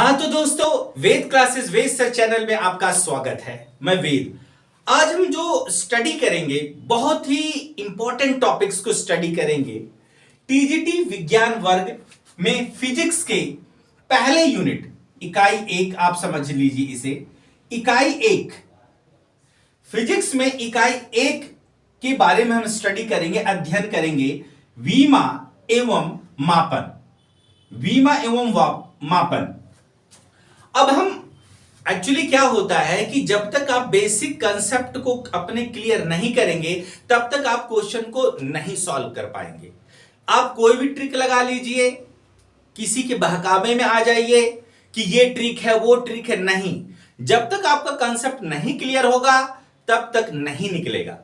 हाँ तो दोस्तों, वेद क्लासेस वेद सर चैनल में आपका स्वागत है। मैं वेद। आज हम जो स्टडी करेंगे, बहुत ही इंपॉर्टेंट टॉपिक्स को स्टडी करेंगे। टीजीटी विज्ञान वर्ग में फिजिक्स के पहले यूनिट इकाई 1, आप समझ लीजिए इसे इकाई 1। फिजिक्स में इकाई 1 के बारे में हम स्टडी करेंगे, अध्ययन करेंगे विमा एवं मापन। विमा एवं मापन। अब हम एक्चुअली क्या होता है कि जब तक आप बेसिक कंसेप्ट को अपने क्लियर नहीं करेंगे तब तक आप क्वेश्चन को नहीं सॉल्व कर पाएंगे। आप कोई भी ट्रिक लगा लीजिए, किसी के बहकावे में आ जाइए कि ये ट्रिक है वो ट्रिक है, नहीं। जब तक आपका कंसेप्ट नहीं क्लियर होगा तब तक नहीं निकलेगा।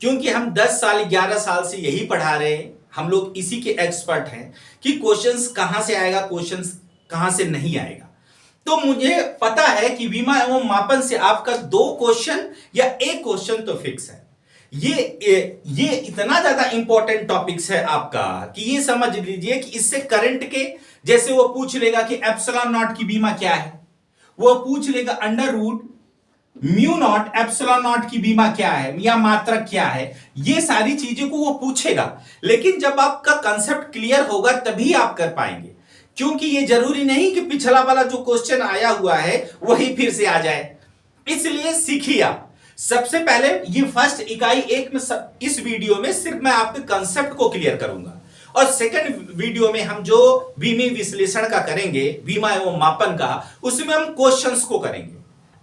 क्योंकि हम 10 साल 11 साल से यही पढ़ा रहे हैं, हम लोग इसी के एक्सपर्ट हैं कि क्वेश्चंस कहां से आएगा, क्वेश्चंस कहां से नहीं आएगा। तो मुझे पता है कि विमा एवं मापन से आपका 2 क्वेश्चन या 1 क्वेश्चन तो फिक्स है। ये इतना ज्यादा इंपॉर्टेंट टॉपिक्स है आपका कि ये समझ लीजिए कि इससे करंट के जैसे वो पूछ लेगा कि एप्सिलॉन नॉट की बीमा क्या है, वो पूछ लेगा under root mu naught epsilon naught की बीमा क्या है या मात्रक क्या है, ये सारी चीजों को वो पूछेगा। लेकिन जब आपका कंसेप्ट क्लियर होगा तभी आप कर पाएंगे, क्योंकि ये जरूरी नहीं कि पिछला वाला जो क्वेश्चन आया हुआ है वही फिर से आ जाए। इसलिए सीखिए आप। सबसे पहले ये फर्स्ट इकाई 1 में इस वीडियो में सिर्फ मैं आपके कंसेप्ट को क्लियर करूंगा, और सेकंड वीडियो में हम जो विमी विश्लेषण का करेंगे, विमा एवं मापन का, उसमें हम क्वेश्चंस को करेंगे।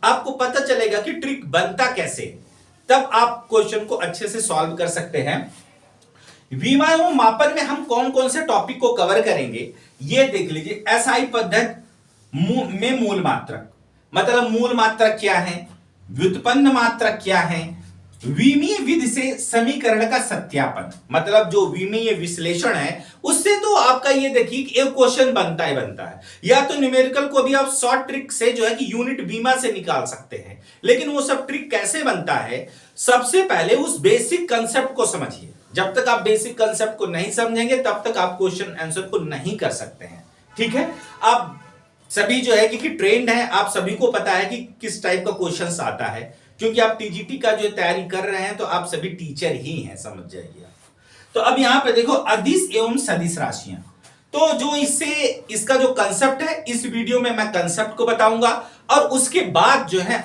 आपको पता चलेगा कि ट्रिक बनता कैसे, तब आप क्वेश्चन को अच्छे से सॉल्व कर सकते हैं। विमा एवं मापन में हम कौन कौन से टॉपिक को कवर करेंगे ये देख लीजिए। एसआई पद्धति में मूल मात्रक, मतलब मूल मात्रक क्या है, व्युत्पन्न मात्रक क्या है, विमीय विधि से समीकरण का सत्यापन, मतलब जो विमीय विश्लेषण है उससे तो आपका ये देखिए कि एक क्वेश्चन बनता है। या तो न्यूमेरिकल को भी आप शॉर्ट ट्रिक से जो है कि यूनिट बीमा से निकाल सकते हैं, लेकिन वो सब ट्रिक कैसे बनता है, सबसे पहले उस बेसिक कंसेप्ट को समझिए। जब तक आप बेसिक कंसेप्ट को नहीं समझेंगे तब तक आप क्वेश्चन आंसर को नहीं कर सकते हैं। ठीक है, आप सभी जो है कि ट्रेंड है, आप सभी को पता है कि किस टाइप का क्वेश्चन आता है, क्योंकि आप टीजीटी का जो तैयारी कर रहे हैं तो आप सभी टीचर ही हैं, समझ जाइए। तो अब यहां पे देखो अदिश एवं सदिश राशियां, तो जो इसका जो कंसेप्ट है इस वीडियो में मैं कंसेप्ट को बताऊंगा, और उसके बाद जो है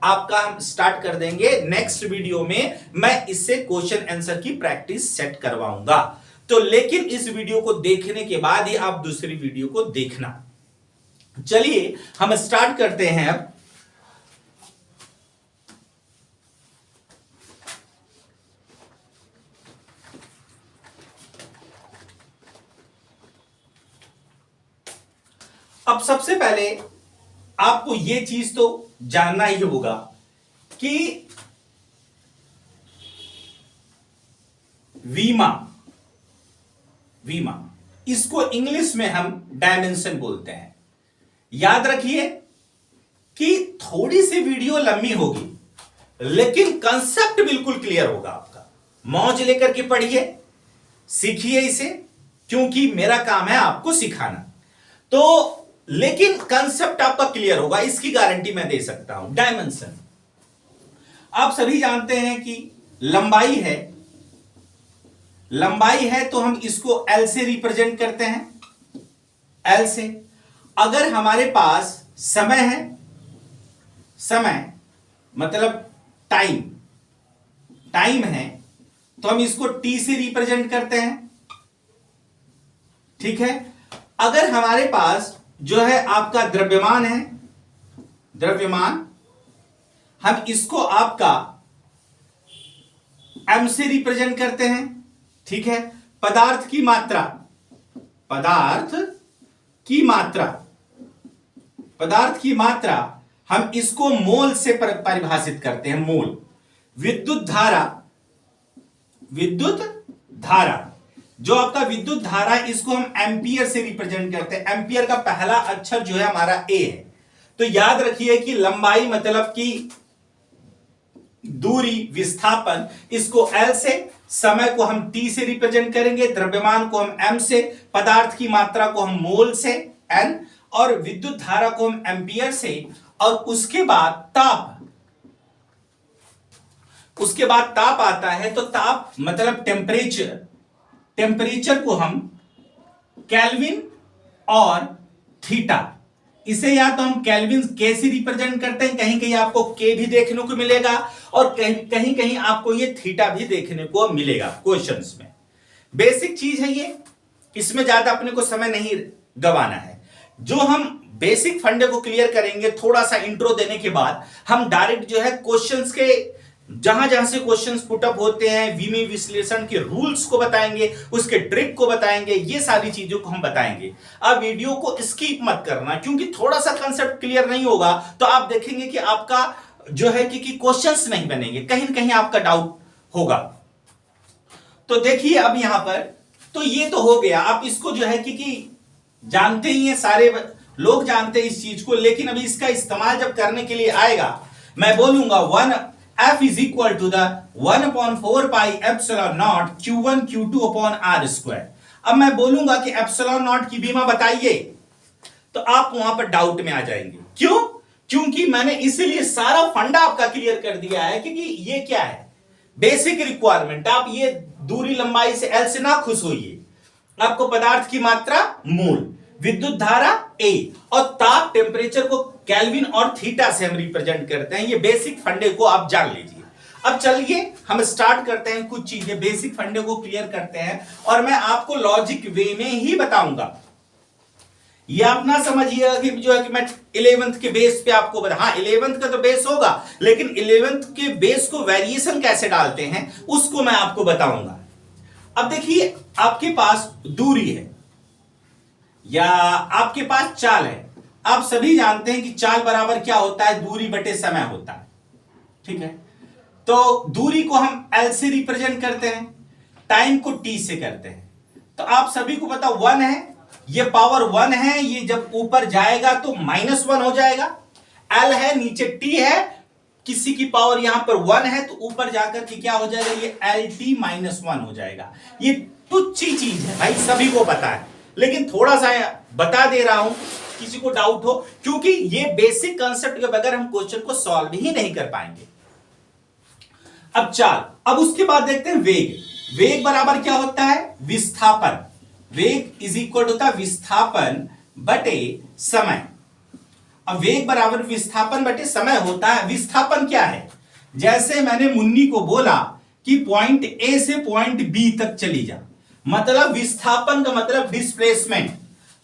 आपका हम स्टार्ट कर देंगे नेक्स्ट वीडियो में मैं इससे क्वेश्चन आंसर की प्रैक्टिस सेट करवाऊंगा। तो लेकिन इस वीडियो को देखने के बाद ही आप दूसरी वीडियो को देखना। चलिए हम स्टार्ट करते हैं। अब सबसे पहले आपको यह चीज तो जानना ही होगा कि विमा इसको इंग्लिश में हम डायमेंशन बोलते हैं। याद रखिए कि थोड़ी सी वीडियो लंबी होगी लेकिन कंसेप्ट बिल्कुल क्लियर होगा आपका। मौज लेकर के पढ़िए, सीखिए इसे, क्योंकि मेरा काम है आपको सिखाना। तो लेकिन कंसेप्ट आपका क्लियर होगा, इसकी गारंटी मैं दे सकता हूं। डायमेंशन आप सभी जानते हैं कि लंबाई है तो हम इसको एल से रिप्रेजेंट करते हैं, एल से। अगर हमारे पास समय है, समय मतलब टाइम है, तो हम इसको टी से रिप्रेजेंट करते हैं। ठीक है, अगर हमारे पास जो है आपका द्रव्यमान है, हम इसको आपका एम से रिप्रेजेंट करते हैं। ठीक है, पदार्थ की मात्रा हम इसको मोल से परिभाषित करते हैं, मोल। विद्युत धारा जो आपका विद्युत धारा, इसको हम एम्पियर से रिप्रेजेंट करते हैं। एम्पियर का पहला अक्षर जो है हमारा ए है। तो याद रखिए कि लंबाई मतलब कि दूरी, विस्थापन, इसको एल से, समय को हम टी से रिप्रेजेंट करेंगे, द्रव्यमान को हम एम से, पदार्थ की मात्रा को हम मोल से एन, और विद्युत धारा को हम एम्पियर से, और उसके बाद ताप आता है, तो ताप मतलब टेम्परेचर को हम केल्विन और थीटा, इसे या तो हम केल्विन के से रिप्रेजेंट करते हैं, कहीं कहीं आपको के भी देखने को मिलेगा और कहीं कहीं आपको ये थीटा भी देखने को मिलेगा क्वेश्चंस में। बेसिक चीज है ये, इसमें ज्यादा अपने को समय नहीं गंवाना है। जो हम बेसिक फंडे को क्लियर करेंगे, थोड़ा सा इंट्रो देने के बाद हम डायरेक्ट जो है क्वेश्चंस के जहां जहां से क्वेश्चंस पुटअप होते हैं, विमी विश्लेषण के रूल्स को बताएंगे, उसके ट्रिक को बताएंगे, ये सारी चीजों को हम बताएंगे। अब वीडियो को स्किप मत करना, क्योंकि थोड़ा सा कंसेप्ट क्लियर नहीं होगा तो आप देखेंगे कि आपका जो है कि क्वेश्चंस नहीं बनेंगे, कहीं ना कहीं आपका डाउट होगा। तो देखिए अब यहां पर, तो ये तो हो गया। आप इसको जो है कि जानते ही हैं, सारे लोग जानते हैं इस चीज को, लेकिन अभी इसका इस्तेमाल जब करने के लिए आएगा, मैं बोलूंगा 1F is equal to the 1/4 pi epsilon naught Q1 Q2 upon R square. अब मैं बोलूंगा कि एप्सिलॉन नॉट की बीमा बताइए, तो आप वहां पर डाउट में आ जाएंगे। क्यों? क्योंकि मैंने इसीलिए सारा फंडा आपका क्लियर कर दिया है, क्योंकि ये क्या है, बेसिक रिक्वायरमेंट। आप ये दूरी लंबाई से L से ना खुश होइए, आपको पदार्थ की मात्रा मूल, विद्युत धारा A और ताप टेम्परेचर को केल्विन और थीटा से हम रिप्रेजेंट करते हैं। ये बेसिक फंडे को आप जान लीजिए। अब चलिए हम स्टार्ट करते हैं, कुछ चीजें बेसिक फंडे को क्लियर करते हैं, और मैं आपको लॉजिक वे में ही बताऊंगा। ये आप ना समझिएगा कि जो है कि मैं 11th के बेस पे आपको बता, हाँ 11th का तो बेस होगा, लेकिन 11th के बेस को वेरिएशन कैसे डालते हैं उसको मैं आपको बताऊंगा। अब देखिए, आपके पास दूरी है या आपके पास चाल है। आप सभी जानते हैं कि चाल बराबर क्या होता है, दूरी बटे समय होता है, ठीक है। तो दूरी को हम L से रिप्रेजेंट करते हैं, टाइम को T से करते हैं। तो आप सभी को पता 1 है, ये पावर 1 है, ये जब ऊपर जाएगा तो -1 हो जाएगा। L है, नीचे T है, किसी की पावर यहां पर 1 है तो ऊपर जाकर के क्या हो जाएगा, ये LT-1 हो जाएगा। ये तुच्छी चीज है भाई, सभी को पता है, लेकिन थोड़ा सा बता दे रहा हूं, किसी को डाउट हो, क्योंकि ये बेसिक कांसेप्ट के बगैर हम क्वेश्चन को सॉल्व ही नहीं कर पाएंगे। अब चाल, अब उसके बाद देखते हैं वेग। वेग बराबर क्या होता है, विस्थापन। वेग इज इक्वल होता है विस्थापन बटे समय। अब वेग बराबर विस्थापन बटे समय होता है। विस्थापन क्या है, जैसे मैंने मुन्नी को बोला कि पॉइंट ए से पॉइंट बी तक चली जा, मतलब विस्थापन का मतलब डिस्प्लेसमेंट।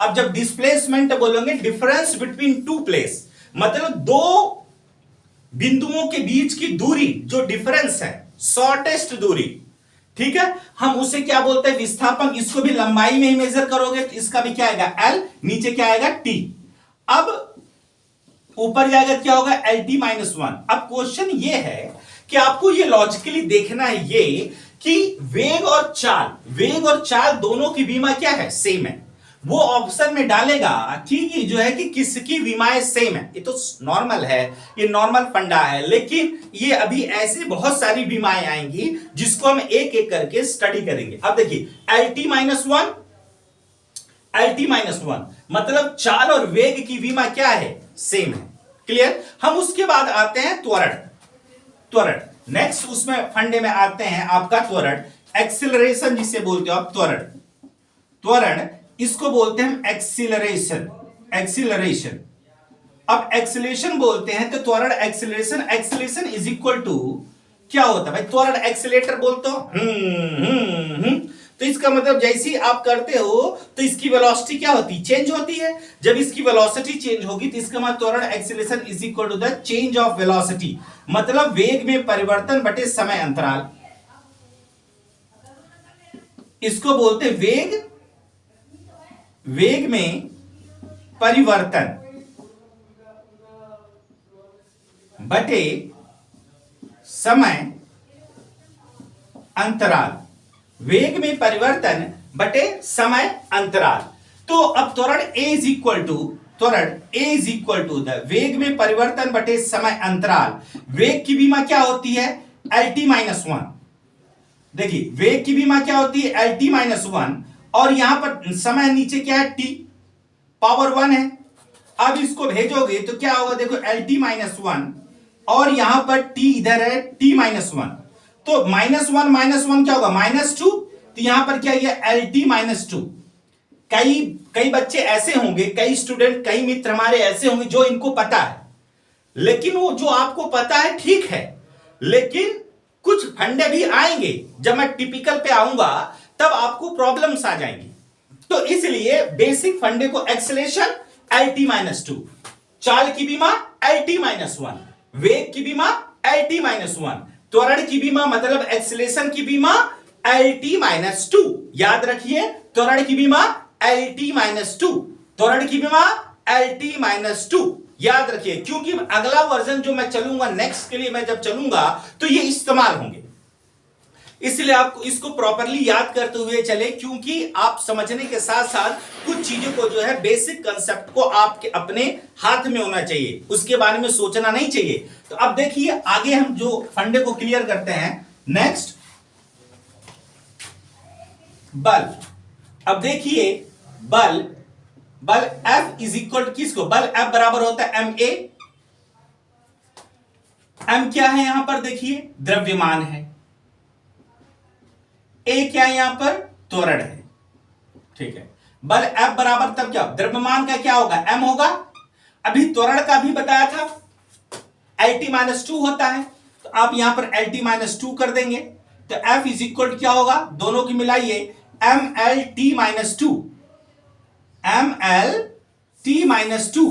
अब जब डिस्प्लेसमेंट बोलेंगे, डिफरेंस बिटवीन टू प्लेस, मतलब दो बिंदुओं के बीच की दूरी, जो डिफरेंस है, शॉर्टेस्ट दूरी, ठीक है, हम उसे क्या बोलते हैं, विस्थापन। इसको भी लंबाई में ही मेजर करोगे तो इसका भी क्या आएगा, L, नीचे क्या आएगा, T। अब ऊपर जाएगा क्या होगा, LT-1। अब क्वेश्चन ये है कि आपको ये लॉजिकली देखना है ये कि वेग और चाल दोनों की बीमा क्या है, सेम है। वो ऑप्शन में डालेगा कि जो है कि किसकी बीमाएं सेम है। ये तो नॉर्मल है, ये नॉर्मल फंडा है, लेकिन ये अभी ऐसे बहुत सारी बीमाएं आएंगी जिसको हम एक एक करके स्टडी करेंगे। अब देखिए, LT-1 मतलब चाल और वेग की बीमा क्या है, सेम है। क्लियर। हम उसके बाद आते हैं त्वरण। नेक्स्ट उसमें फंडे में आते हैं आपका त्वरण, एक्सीलरेशन जिसे बोलते हो आप, त्वरण इसको बोलते हैं हम एक्सीलरेशन। अब एक्सीलरेशन बोलते हैं तो त्वरण एक्सीलरेशन इज इक्वल टू क्या होता है भाई, त्वरण एक्सीलेटर बोलते हो, तो इसका मतलब जैसे ही आप करते हो तो इसकी वेलोसिटी क्या होती है, चेंज होती है। जब इसकी वेलोसिटी चेंज होगी तो इसका मतलब त्वरण acceleration is equal to the change of velocity, मतलब वेग में परिवर्तन बटे समय अंतराल। इसको बोलते वेग में परिवर्तन बटे समय अंतराल, वेग में परिवर्तन बटे समय अंतराल। तो अब त्वरण A is equal to the वेग में परिवर्तन बटे समय अंतराल। वेग की बीमा क्या होती है, LT-1। देखिए वेग की बीमा क्या होती है, LT-1, और यहां पर समय नीचे क्या है, T, पावर 1 है, अब इसको भेजोगे तो क्या होगा, देखो LT-1 और यहां पर T इधर है T-1, तो -1 क्या होगा -2, तो यहां पर क्या है LT-2। कई बच्चे ऐसे होंगे, कई स्टूडेंट, कई मित्र हमारे ऐसे होंगे जो इनको पता है, लेकिन वो जो आपको पता है ठीक है, लेकिन कुछ फंडे भी आएंगे, जब मैं टिपिकल पे आऊंगा तब आपको प्रॉब्लम्स आ जाएंगी। तो इसलिए बेसिक फंडे को एक्सेलेरेशन LT-2, चाल की बीमा LT-1, वेग की बीमा LT-1, त्वरण की बीमा मतलब एक्सेलेरेशन की बीमा LT-2। याद रखिए, त्वरण की बीमा LT-2, त्वरण की बीमा LT-2 याद रखिए, क्योंकि अगला वर्जन जो मैं चलूंगा नेक्स्ट के लिए, मैं जब चलूंगा तो ये इस्तेमाल होंगे, इसलिए आपको इसको प्रॉपरली याद करते हुए चले, क्योंकि आप समझने के साथ साथ कुछ चीजों को जो है बेसिक कंसेप्ट को आपके अपने हाथ में होना चाहिए, उसके बारे में सोचना नहीं चाहिए। तो अब देखिए आगे हम जो फंडे को क्लियर करते हैं। नेक्स्ट बल। अब देखिए बल F इज इक्वल टू किसको, बल F बराबर होता है ma। m क्या है यहां पर, देखिए द्रव्यमान है, a क्या है यहां पर, त्वरण है, ठीक है। बल F बराबर तब क्या, द्रव्यमान का क्या होगा m होगा, अभी त्वरण का भी बताया था LT-2 होता है, तो आप यहां पर LT-2 कर देंगे, तो F इज इक्वल टू क्या होगा, दोनों की मिलाइए MLT-2, MLT-2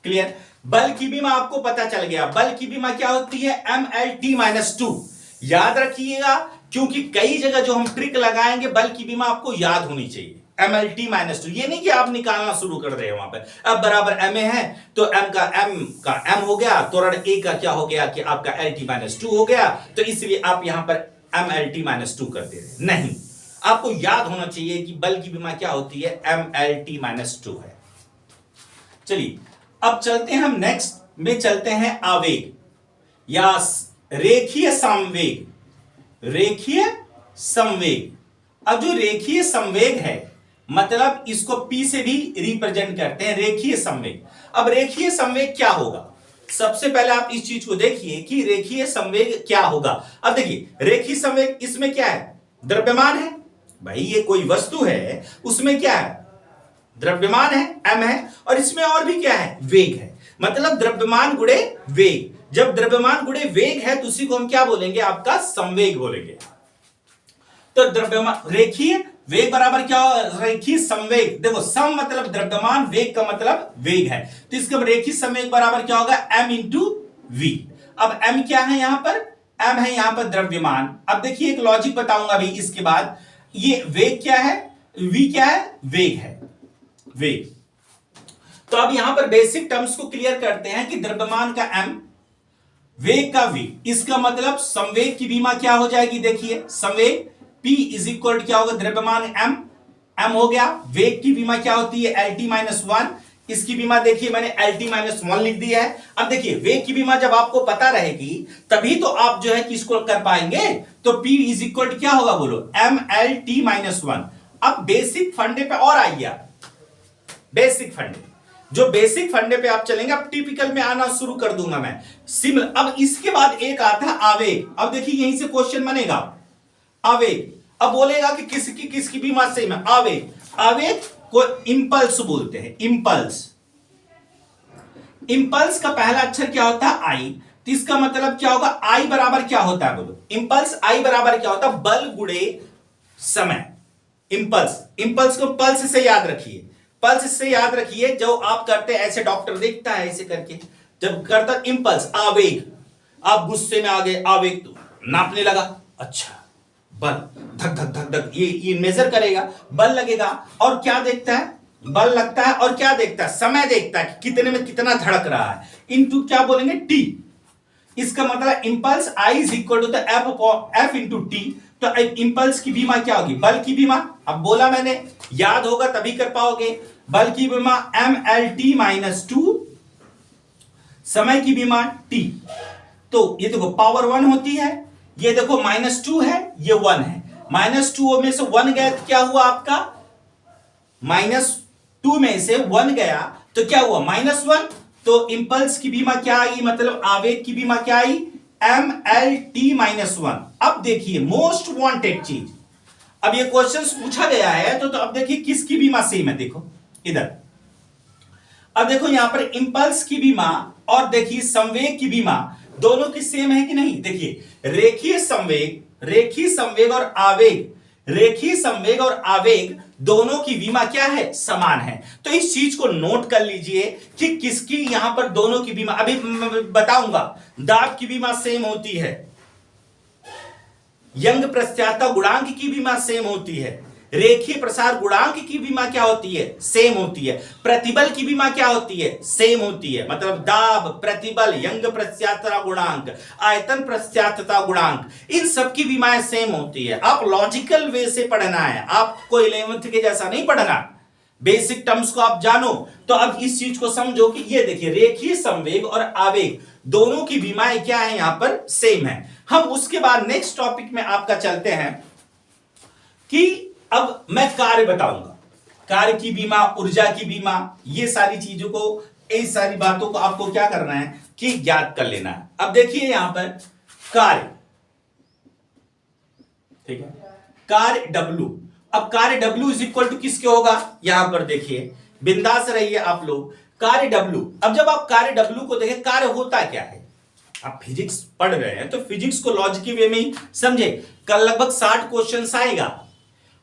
क्लियर। बल की बीमा आपको पता चल गया, बल की बीमा क्या होती है MLT-2। याद रखिएगा, क्योंकि कई जगह जो हम ट्रिक लगाएंगे बल की बीमा आपको याद होनी चाहिए, MLT-2। ये नहीं कि आप निकालना शुरू कर रहे हैं वहां पर, अब बराबर ma है तो m का m हो गया, त्वरण a का क्या हो गया कि आपका LT-2 हो गया, तो इसलिए आप यहां पर MLT-2 कर दे रहे, नहीं, आपको याद होना चाहिए कि बल की बीमा क्या होती है MLT-2 है। चलिए अब चलते हैं हम नेक्स्ट में, चलते हैं आवेग या रेखीय संवेग। रेखीय संवेग, अब जो रेखीय संवेग है मतलब इसको P से भी रिप्रेजेंट करते हैं, रेखीय संवेग। अब रेखीय संवेग क्या होगा, सबसे पहले आप इस चीज को देखिए कि रेखीय संवेग क्या होगा। अब देखिए रेखीय संवेग, इसमें क्या है, द्रव्यमान है, भाई ये कोई वस्तु है, उसमें क्या है, द्रव्यमान है m है, और इसमें और भी क्या है, वेग है, मतलब द्रव्यमान गुणे वेग। जब द्रव्यमान गुणे वेग है तो उसी को हम क्या बोलेंगे, आपका संवेग बोलेंगे। तो द्रव्यमान रेखीय, वेग बराबर क्या हो, रेखीय संवेग। देखो सम मतलब द्रव्यमान, वेग का मतलब वेग है, तो इसका रेखीय संवेग बराबर क्या होगा, m इंटू v। अब m क्या है यहां पर, m है यहां पर द्रव्यमान। अब देखिए एक लॉजिक बताऊंगा अभी इसके बाद, ये वेग क्या है, v क्या है, वेग है, वेग। तो अब यहां पर बेसिक टर्म्स को क्लियर करते हैं कि द्रव्यमान का m, वेग का v, इसका मतलब संवेग की बीमा क्या हो जाएगी, देखिए संवेग P इज इक्वल क्या होगा, द्रव्यमान m हो गया, वेग की बीमा क्या होती है LT-1, इसकी बीमा देखिए मैंने LT-1 लिख दिया है। अब देखिए वेग की बीमा जब आपको पता रहेगी तभी तो आप जो है किसको कर पाएंगे, तो P इज इक्वल क्या होगा, बोलो MLT-1। अब बेसिक फंडे पे और आइए, बेसिक फंडे, जो बेसिक फंडे पे आप चलेंगे, अब टिपिकल में आना शुरू कर दूंगा मैं सिमिलर। अब इसके बाद एक आता है आवेग। अब देखिए यहीं से क्वेश्चन बनेगा, आवेग। अब बोलेगा कि किसकी बीमा से में आवेग, आवेग को इंपल्स बोलते हैं, इंपल्स। इंपल्स का पहला अक्षर क्या होता है, आई, तो इसका मतलब क्या होगा, आई बराबर क्या होता है, बोलो इंपल्स, आई बराबर क्या होता है, बल गुणे समय। इंपल्स, इंपल्स को पल्स से याद रखिए, पल्स से याद रखिए, जो आप करते हैं ऐसे डॉक्टर देखता है ऐसे करके, जब करता इंपल्स, आवेग, आप गुस्से में आ गए, आवेग तो नापने लगा, अच्छा बल, धक धक धक धक, ये मेजर करेगा, बल लगेगा, और क्या देखता है, बल लगता है, और क्या देखता है, समय देखता है कि कितने में कितना धड़क रहा है, इनटू क्या बोलेंगे, टी। इसका मतलब impulse I is equal to the F into T. तो इंपल्स की बीमा क्या होगी, बल की बीमा, अब बोला मैंने, याद होगा तभी कर पाओगे, बल की बीमा MLT-2, समय की बीमा t। तो ये देखो पावर 1 होती है, ये देखो -2 है, ये 1 है, -2 में से 1 गया, क्या हुआ आपका, -2 में से 1 गया, तो क्या हुआ -1, तो इंपल्स की बीमा क्या आई, मतलब आवेग की बीमा क्या आई, MLT-1। अब देखिए मोस्ट वांटेड चीज, अब ये क्वेश्चंस पूछा गया है तो अब देखिए किसकी बीमा सेम है, देखो इधर, अब देखो यहां पर इंपल्स की बीमा और देखिए संवेग की बीमा दोनों की सेम है कि नहीं। देखिए रेखीय संवेग और आवेग, रेखीय संवेग और आवेग दोनों की बीमा क्या है, समान है। तो इस चीज को नोट कर लीजिए कि किसकी यहां पर दोनों की बीमा, अभी बताऊंगा। दाब की बीमा सेम होती है, यंग प्रत्यास्थता गुणांक की बीमा सेम होती है, रेखीय प्रसार गुणांक की बीमा क्या होती है, सेम होती है, प्रतिबल की बीमा क्या होती है, सेम होती है। मतलब दाब, प्रतिबल, यंग प्रत्यास्थता गुणांक, आयतन प्रत्यास्थता गुणांक, इन सब की बीमाएं सेम होती है। आप लॉजिकल वे से पढ़ना है, आपको 11th के जैसा नहीं पढ़ना, बेसिक टर्म्स को आप जानो। तो अब इस चीज को समझो कि ये देखिए रेखीय संवेग और आवेग दोनों की बीमाएं क्या है, यहां पर सेम है। हम उसके बाद नेक्स्ट टॉपिक में आपका चलते हैं कि अब मैं कार्य बताऊंगा, कार्य की बीमा, ऊर्जा की बीमा, ये सारी चीजों को, इस सारी बातों को आपको क्या करना है कि ज्ञात कर लेना है। अब देखिए यहां पर कार्य, ठीक है, कार्य W, अब कार्य W इज इक्वल टू किसके होगा, यहां पर देखिए, बिंदास रहिए आप लोग। कार्य W, अब जब आप कार्य W को देखें, कार्य होता क्या है, आप फिजिक्स पढ़ रहे हैं तो फिजिक्स को लॉजिक वे में ही समझे। कल लगभग 60 क्वेश्चन आएगा,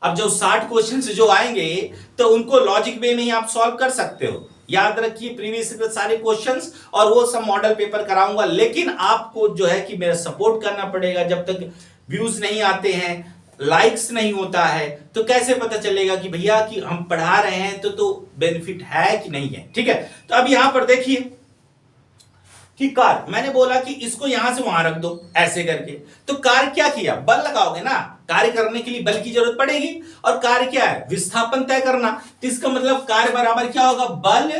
अब जो 60 क्वेश्चन जो आएंगे तो उनको लॉजिक वे में ही आप सॉल्व कर सकते हो। याद रखिए प्रीवियस सारे क्वेश्चंस और वो सब मॉडल पेपर कराऊंगा, लेकिन आपको जो है कि मेरा सपोर्ट करना पड़ेगा। जब तक व्यूज नहीं आते हैं, लाइक्स नहीं होता है, तो कैसे पता चलेगा कि भैया कि हम पढ़ा रहे हैं तो बेनिफिट है कि नहीं है। ठीक है, तो अब यहां पर देखिए कि कार, मैंने बोला कि इसको यहां से वहां रख दो ऐसे करके, तो कार क्या किया, बल लगाओगे ना, कार्य करने के लिए बल की जरूरत पड़ेगी। और कार्य क्या है, विस्थापन तय करना, तो इसका मतलब कार्य बराबर क्या होगा, बल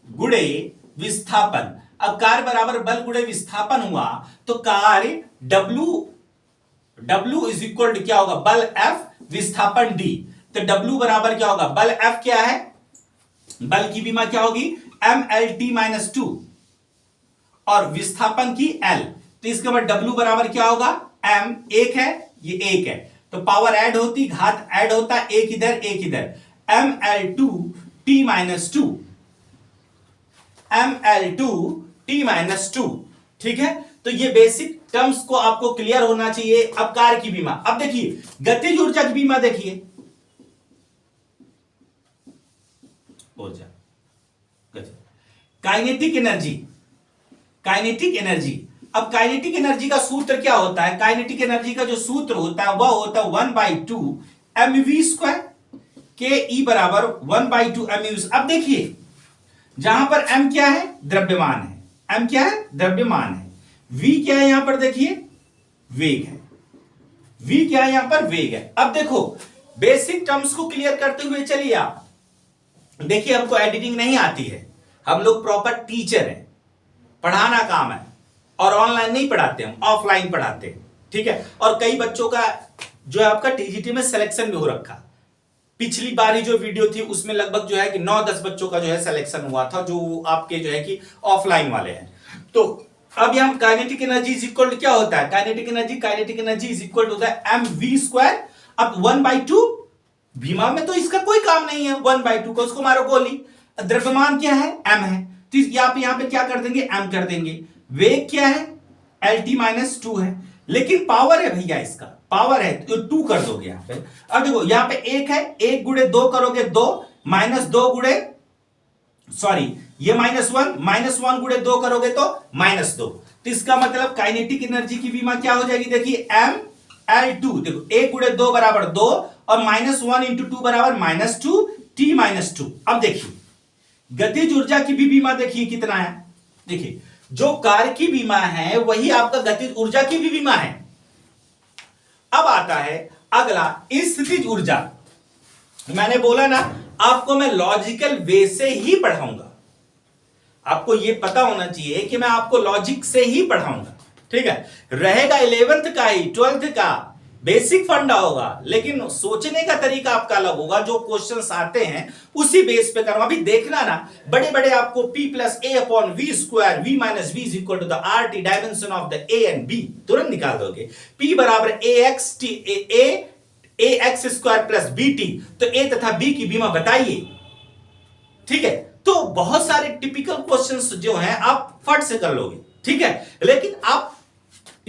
गुणे विस्थापन। अब कार्य बराबर बल गुणे विस्थापन हुआ तो कार्य W इज इक्वल टू क्या होगा, बल F विस्थापन D। तो W बराबर क्या होगा, बल F क्या है, बल की बीमा क्या होगी, MLT-2 और विस्थापन की L। तो इसके बाद W बराबर क्या होगा, M, एक है ये एक है, तो पावर ऐड होती, घात ऐड होता, एक इधर एक इधर, ML2T-2, ML2T-2। ठीक है, तो ये बेसिक टर्म्स को आपको क्लियर होना चाहिए। अब कार्य की बीमा, अब देखिए गतिज ऊर्जा की बीमा, देखिए ऊर्जा, काइनेटिक एनर्जी, काइनेटिक एनर्जी। अब काइनेटिक एनर्जी का सूत्र क्या होता है, काइनेटिक एनर्जी का जो सूत्र होता है वह होता है 1/2 mv², के ई बराबर 1/2 mv²। अब देखिए जहां पर m क्या है, द्रव्यमान है, m क्या है, द्रव्यमान है, v क्या है, यहां पर देखिए वेग है, v क्या है, यहां पर वेग है। अब देखो बेसिक टर्म्स को क्लियर करते हुए चलिए आप देखिए, हमको एडिटिंग नहीं आती है, हम लोग प्रॉपर टीचर हैं, पढ़ाना काम है, और ऑनलाइन नहीं पढ़ाते, हम ऑफलाइन पढ़ाते हैं। ठीक है, और कई बच्चों का जो है आपका टीजीटी में सिलेक्शन भी हो रखा। पिछली बारी जो वीडियो थी उसमें लगभग जो है कि 9-10 बच्चों का जो है सिलेक्शन हुआ था, जो आपके जो है कि ऑफलाइन वाले हैं। तो अब यहां kinetic energy is equal to क्या होता है, kinetic energy is equal to होता है mv²। अब 1/2 भीमा में तो इसका कोई काम नहीं है, 1/2 को उसको मारो गोली। द्रव्यमान क्या है, m है, तो यहां पे क्या कर देंगे, m कर देंगे। वेग क्या है, LT-2 है, लेकिन पावर है भैया, इसका पावर है तो 2 कर दोगे यहां पे। अब देखो यहां पे 1 है, 1 गुणे 2 करोगे 2, -2 गुणे, सॉरी ये -1 गुणे 2 करोगे तो -2। तो इसका मतलब काइनेटिक एनर्जी की बीमा क्या हो जाएगी, देखिए ML2, देखो 1 गुणे 2 बराबर 2 और -1 इंटू 2 बराबर -2 T-2। अब देखिए गतिज ऊर्जा की भी बीमा देखिए कितना है, देखिए जो कार्य की बीमा है वही आपका गतिज ऊर्जा की भी बीमा है। अब आता है अगला स्थितिज ऊर्जा। मैंने बोला ना आपको मैं लॉजिकल वे से ही पढ़ाऊंगा, आपको यह पता होना चाहिए कि मैं आपको लॉजिक से ही पढ़ाऊंगा। ठीक है, रहेगा 11th का ही, 12th का बेसिक फंडा होगा, लेकिन सोचने का तरीका आपका अलग होगा। जो क्वेश्चंस आते हैं उसी बेस पे करो। अभी देखना ना, बड़े बड़े आपको P plus A upon V square V minus V is equal to the R T dimension of the A and B, तुरंत निकाल दोगे। P बराबर A X T A X square plus B T, तो A तथा B की बीमा बताइए। ठीक है, तो बहुत सारे टिपिकल क्वेश्चंस जो हैं आप फट से कर लोगे। ठीक है, लेकिन आप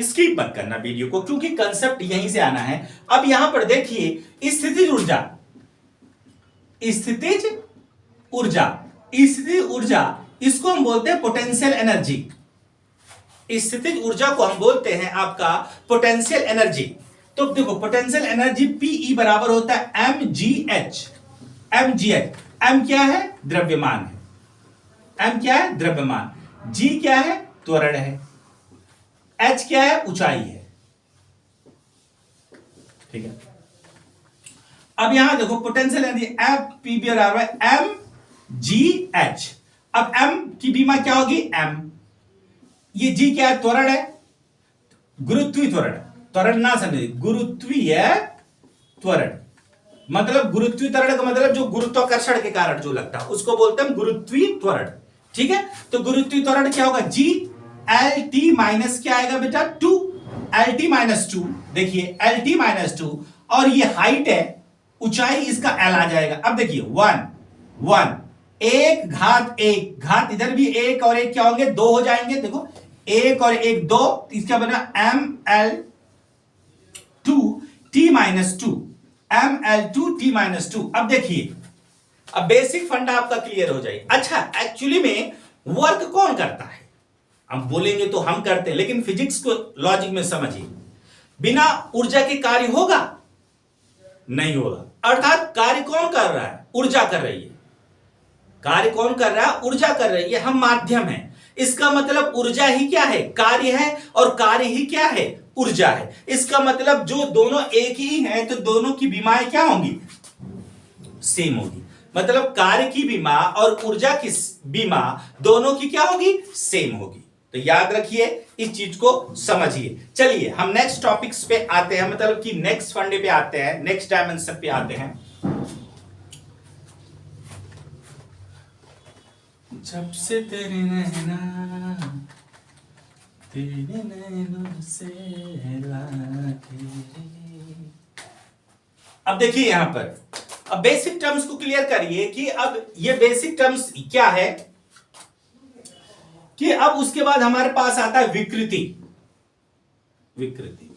स्किप मत करना वीडियो को, क्योंकि कंसेप्ट यहीं से आना है। अब यहां पर देखिए स्थितिज ऊर्जा, स्थितिज ऊर्जा, स्थितिज ऊर्जा, इसको हम बोलते हैं पोटेंशियल एनर्जी। स्थितिज ऊर्जा को हम बोलते हैं आपका पोटेंशियल एनर्जी। तो देखो पोटेंशियल एनर्जी पीई बराबर होता है M G H. M G H, M क्या है? द्रव्यमान है। एम क्या है? द्रव्यमान। जी क्या है? त्वरण है। एच क्या है? ऊंचाई है। ठीक है, अब यहां देखो पोटेंशियल एनर्जी एफ पी बराबर एम जी एच। अब एम की बीमा क्या होगी? एम। ये जी क्या है? त्वरण है, गुरुत्वीय त्वरण। त्वरण ना समझे, गुरुत्वीय त्वरण मतलब गुरुत्वीय त्वरण का मतलब जो गुरुत्वाकर्षण के कारण जो लगता है उसको बोलते हैं गुरुत्वीय त्वरण। ठीक है, तो गुरुत्वीय त्वरण क्या होगा? जी एल टी माइनस क्या आएगा बेटा? 2 एल टी माइनस 2। देखिए एल टी माइनस 2, और ये हाइट है, ऊंचाई इसका एल आ जाएगा। अब देखिए 1 1 एक घात एक, घात इधर भी एक और एक क्या होंगे? 2 हो जाएंगे। देखो एक और एक 2, इसका बना M L 2 T minus 2, M L 2 T minus 2। अब देखिए, अब बेसिक फंडा आपका क्लियर हो जाए। अच्छा, एक्चुअली में वर्क कौन करता है? हम बोलेंगे तो हम करते हैं, लेकिन फिजिक्स को लॉजिक में समझिए। बिना ऊर्जा के कार्य होगा? नहीं होगा। अर्थात कार्य कौन कर रहा है? ऊर्जा कर रही है। कार्य कौन कर रहा है? ऊर्जा कर रही है। हम माध्यम हैं। इसका मतलब ऊर्जा ही क्या है? कार्य है, और कार्य ही क्या है? ऊर्जा है। इसका मतलब जो दोनों एक ही हैं, तो दोनों की बीमाएं क्या होंगी? सेम होगी। मतलब कार्य की बीमा और ऊर्जा की बीमा दोनों की क्या होगी? सेम होगी। तो याद रखिए, इस चीज को समझिए। चलिए हम नेक्स्ट टॉपिक्स पे आते हैं, मतलब कि नेक्स्ट फंडे पे आते हैं, नेक्स्ट डायमेंशन पे आते हैं। जब से तेरे नैना तेरे नैनों से लागे। अब देखिए यहां पर, अब बेसिक टर्म्स को क्लियर करिए कि अब ये बेसिक टर्म्स क्या है, कि अब उसके बाद हमारे पास आता है विकृति। विकृति,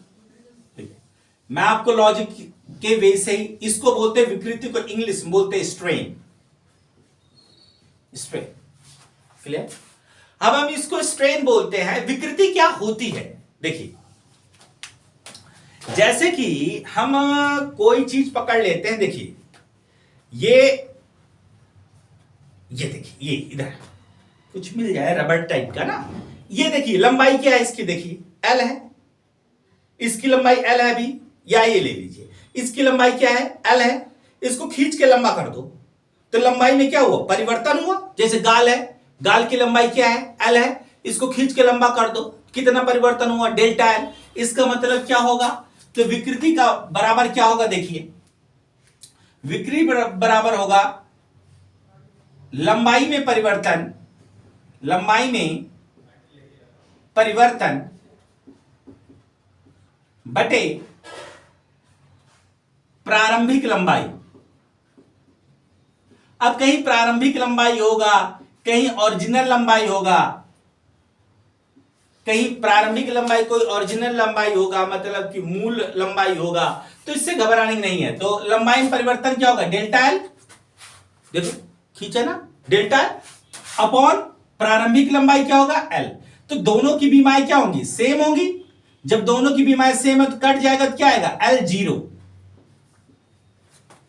ठीक है, मैं आपको लॉजिक के वे से ही इसको बोलते हैं विकृति को इंग्लिश में बोलते हैं स्ट्रेन। Strain clear? अब हम इसको स्ट्रेन बोलते हैं। विकृति क्या होती है? देखिए, जैसे कि हम कोई चीज पकड़ लेते हैं। देखिए ये देखिए, ये इधर कुछ मिल जाए रबर टाइप का ना, ये देखिए लंबाई क्या है इसकी? देखिए एल है, इसकी लंबाई एल है भी, या ये ले लीजिए, इसकी लंबाई क्या है? एल है। इसको खींच के लंबा कर दो तो लंबाई में क्या हुआ? परिवर्तन हुआ। जैसे गाल है, गाल की लंबाई क्या है? एल है। इसको खींच के लंबा कर दो, कितना परिवर्तन हुआ? Delta L. इसका मतलब क्या होगा? तो विकृति का बराबर क्या होगा? देखिए विकृति बराबर होगा लंबाई में परिवर्तन, लंबाई में परिवर्तन बटे प्रारंभिक लंबाई। अब कहीं प्रारंभिक लंबाई होगा, कहीं ओरिजिनल लंबाई होगा, कहीं प्रारंभिक लंबाई कोई ओरिजिनल लंबाई होगा, मतलब कि मूल लंबाई होगा। तो इससे घबराने की नहीं है। तो लंबाई में परिवर्तन क्या होगा? डेल्टा एल, देखो खींचा ना, डेल्टा एल अपॉन प्रारंभिक लंबाई क्या होगा? एल। तो दोनों की बीमाएं क्या होंगी? सेम होंगी। जब दोनों की बीमाएं सेम है तो कट जाएगा तो क्या आएगा? एल 0।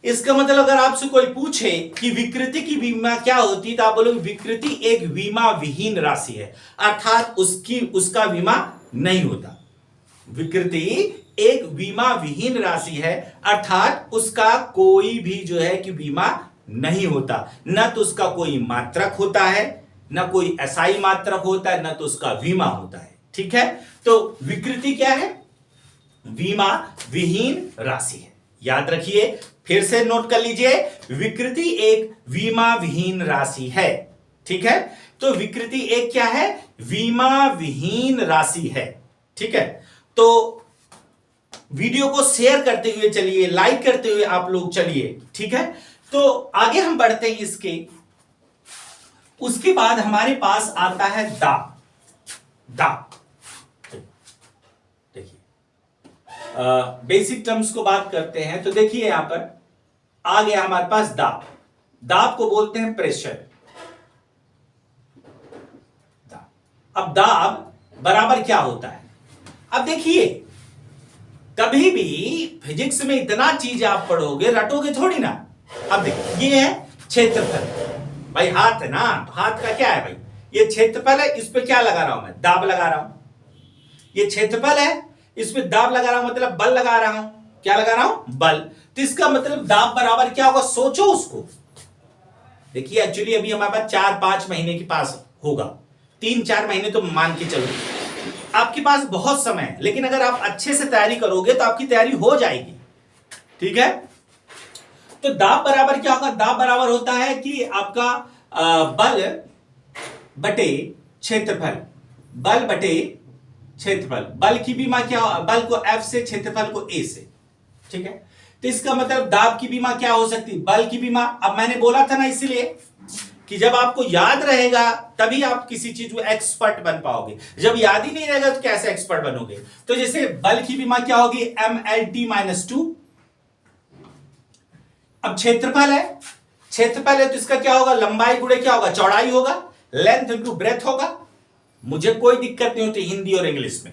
इसका मतलब अगर आपसे कोई पूछे कि विकृति की बीमा क्या होती, तो आप बोलोगे विकृति एक बीमा विहीन राशि है, अर्थात उसका बीमा नहीं होता। विकृति एक बीमा विहीन राशि है, अर्थात उसका कोई भी जो है कि बीमा नहीं होता। न तो उसका कोई मात्रक होता है, न कोई एसआई मात्रक होता है, न तो उसका बीमा होता है। ठीक है, तो विकृति क्या है? बीमा विहीन राशि है। याद रखिए, फिर से नोट कर लीजिए, विकृति एक बीमा विहीन राशि है। ठीक है, तो विकृति एक क्या है? बीमा विहीन राशि है। ठीक है, तो वीडियो को शेयर करते हुए चलिए, लाइक करते हुए आप लोग चलिए। ठीक है, तो आगे हम बढ़ते हैं इसके। उसके बाद हमारे पास आता है दा। दा देखिए, बेसिक टर्म्स को बात करते हैं तो देखिए यहां पर आ गया हमारे पास दाब। दाब को बोलते हैं प्रेशर। अब दाब बराबर क्या होता है? अब देखिए, कभी भी फिजिक्स में इतना चीज आप पढ़ोगे, रटोगे थोड़ी ना। अब देखिए, ये है क्षेत्रफल। भाई हाथ है ना, तो हाथ का क्या है भाई? ये क्षेत्रफल है, इस पे क्या लगा रहा हूं मैं? दाब लगा रहा हूं। ये क्षेत्रफल है, इस पे दाब लगा रहा हूं, मतलब बल लगा रहा हूं। क्या लगा रहा हूं? बल। तो इसका मतलब दाब बराबर क्या होगा? सोचो उसको। देखिए, एक्चुअली अभी हमारे पास 4-5 महीने के पास होगा, 3-4 महीने तो मान के चलो, आपके पास बहुत समय है। लेकिन अगर आप अच्छे से तैयारी करोगे तो आपकी तैयारी हो जाएगी। ठीक है, तो दाब बराबर क्या होगा? दाब बराबर होता है कि आपका बल बटे क्षेत्रफल। बल बटे क्षेत्रफल। बल की बीमा क्या? बल को F से, क्षेत्रफल को A से। ठीक है, तो इसका मतलब दाब की बीमा क्या हो सकती है? बल की बीमा। अब मैंने बोला था ना इसीलिए कि जब आपको याद रहेगा तभी आप किसी चीज में एक्सपर्ट बन पाओगे। जब याद ही नहीं रहेगा तो कैसे एक्सपर्ट बनोगे? तो जैसे बल की बीमा क्या होगी? MLT-2। अब क्षेत्रफल है, क्षेत्रफल है तो इसका क्या होगा? लंबाई गुणे क्या होगा? चौड़ाई होगा। लेंथ इंटू ब्रेथ होगा। मुझे कोई दिक्कत नहीं होती हिंदी और इंग्लिश में।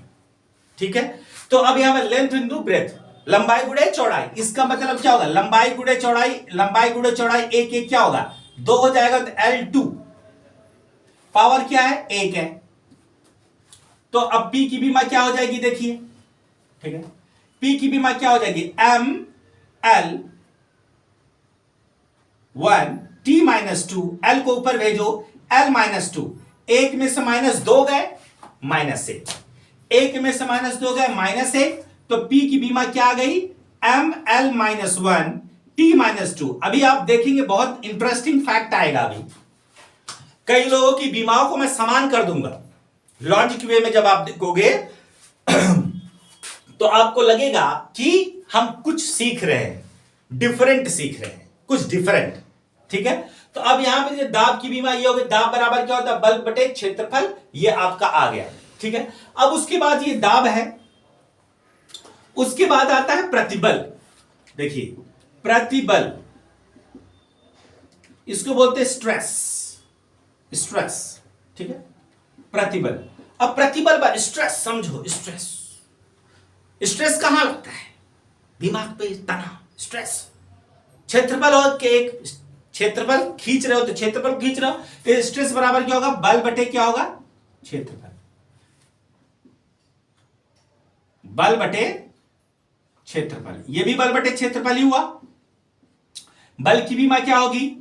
ठीक है, तो अब यहां पर लेंथ इंटू ब्रेथ, लंबाई गुणे चौड़ाई। इसका मतलब क्या होगा? लंबाई गुणे चौड़ाई, लंबाई गुणे चौड़ाई एक एक क्या होगा? 2 हो जाएगा। तो L2 पावर क्या है? 1 है। तो अब P की बीमा क्या हो जाएगी? देखिए, ठीक है, P की बीमा क्या हो जाएगी? ML1T-2। L को ऊपर भेजो, L-2। एक में से -2 गए, -1। एक में से -2 गए, -1। तो P की बीमा क्या आ गई? ML-1T-2। अभी आप देखेंगे बहुत इंटरेस्टिंग फैक्ट आएगा। अभी कई लोगों की बीमाओं को मैं समान कर दूंगा लॉजिक वे में। जब आप देखोगे तो आपको लगेगा कि हम कुछ सीख रहे हैं, डिफरेंट सीख रहे हैं, कुछ डिफरेंट। ठीक है, तो अब यहां पे दाब की बीमा ये हो गई। दाब बराबर क्या होता है? बल बटे क्षेत्रफल। ये आपका आ गया। ठीक है, अब उसके बाद ये दाब है, उसके बाद आता है प्रतिबल। देखिए, प्रतिबल, इसको बोलते हैं स्ट्रेस। स्ट्रेस, ठीक है, प्रतिबल। अब प्रतिबल पर स्ट्रेस समझो। स्ट्रेस, स्ट्रेस कहां लगता है? दिमाग पे तनाव, स्ट्रेस। क्षेत्रफल हो के एक क्षेत्रफल खींच रहे हो तो क्षेत्रफल खींच रहे हो तो स्ट्रेस बराबर क्या होगा? बल बटे क्या होगा? क्षेत्रफल। बल बटे क्षेत्रफल, ये भी बल बटे क्षेत्रफल ही हुआ। बल की बीमा क्या होगी?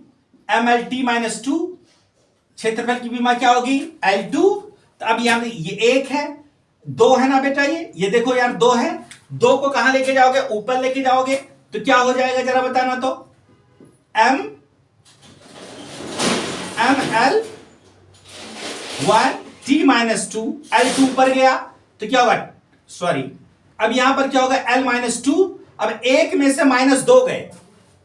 MLT-2। क्षेत्रफल की बीमा क्या होगी? L2। तो अब यहां ये 1 है, 2 है ना बेटा? ये देखो यार, 2 है। 2 को कहां लेके जाओगे? ऊपर लेके जाओगे तो क्या हो जाएगा जरा बताना तो? ML1T-2। L2 ऊपर गया तो क्या होगा? सॉरी, अब यहां पर क्या होगा? L-2। अब 1 में से -2 गए।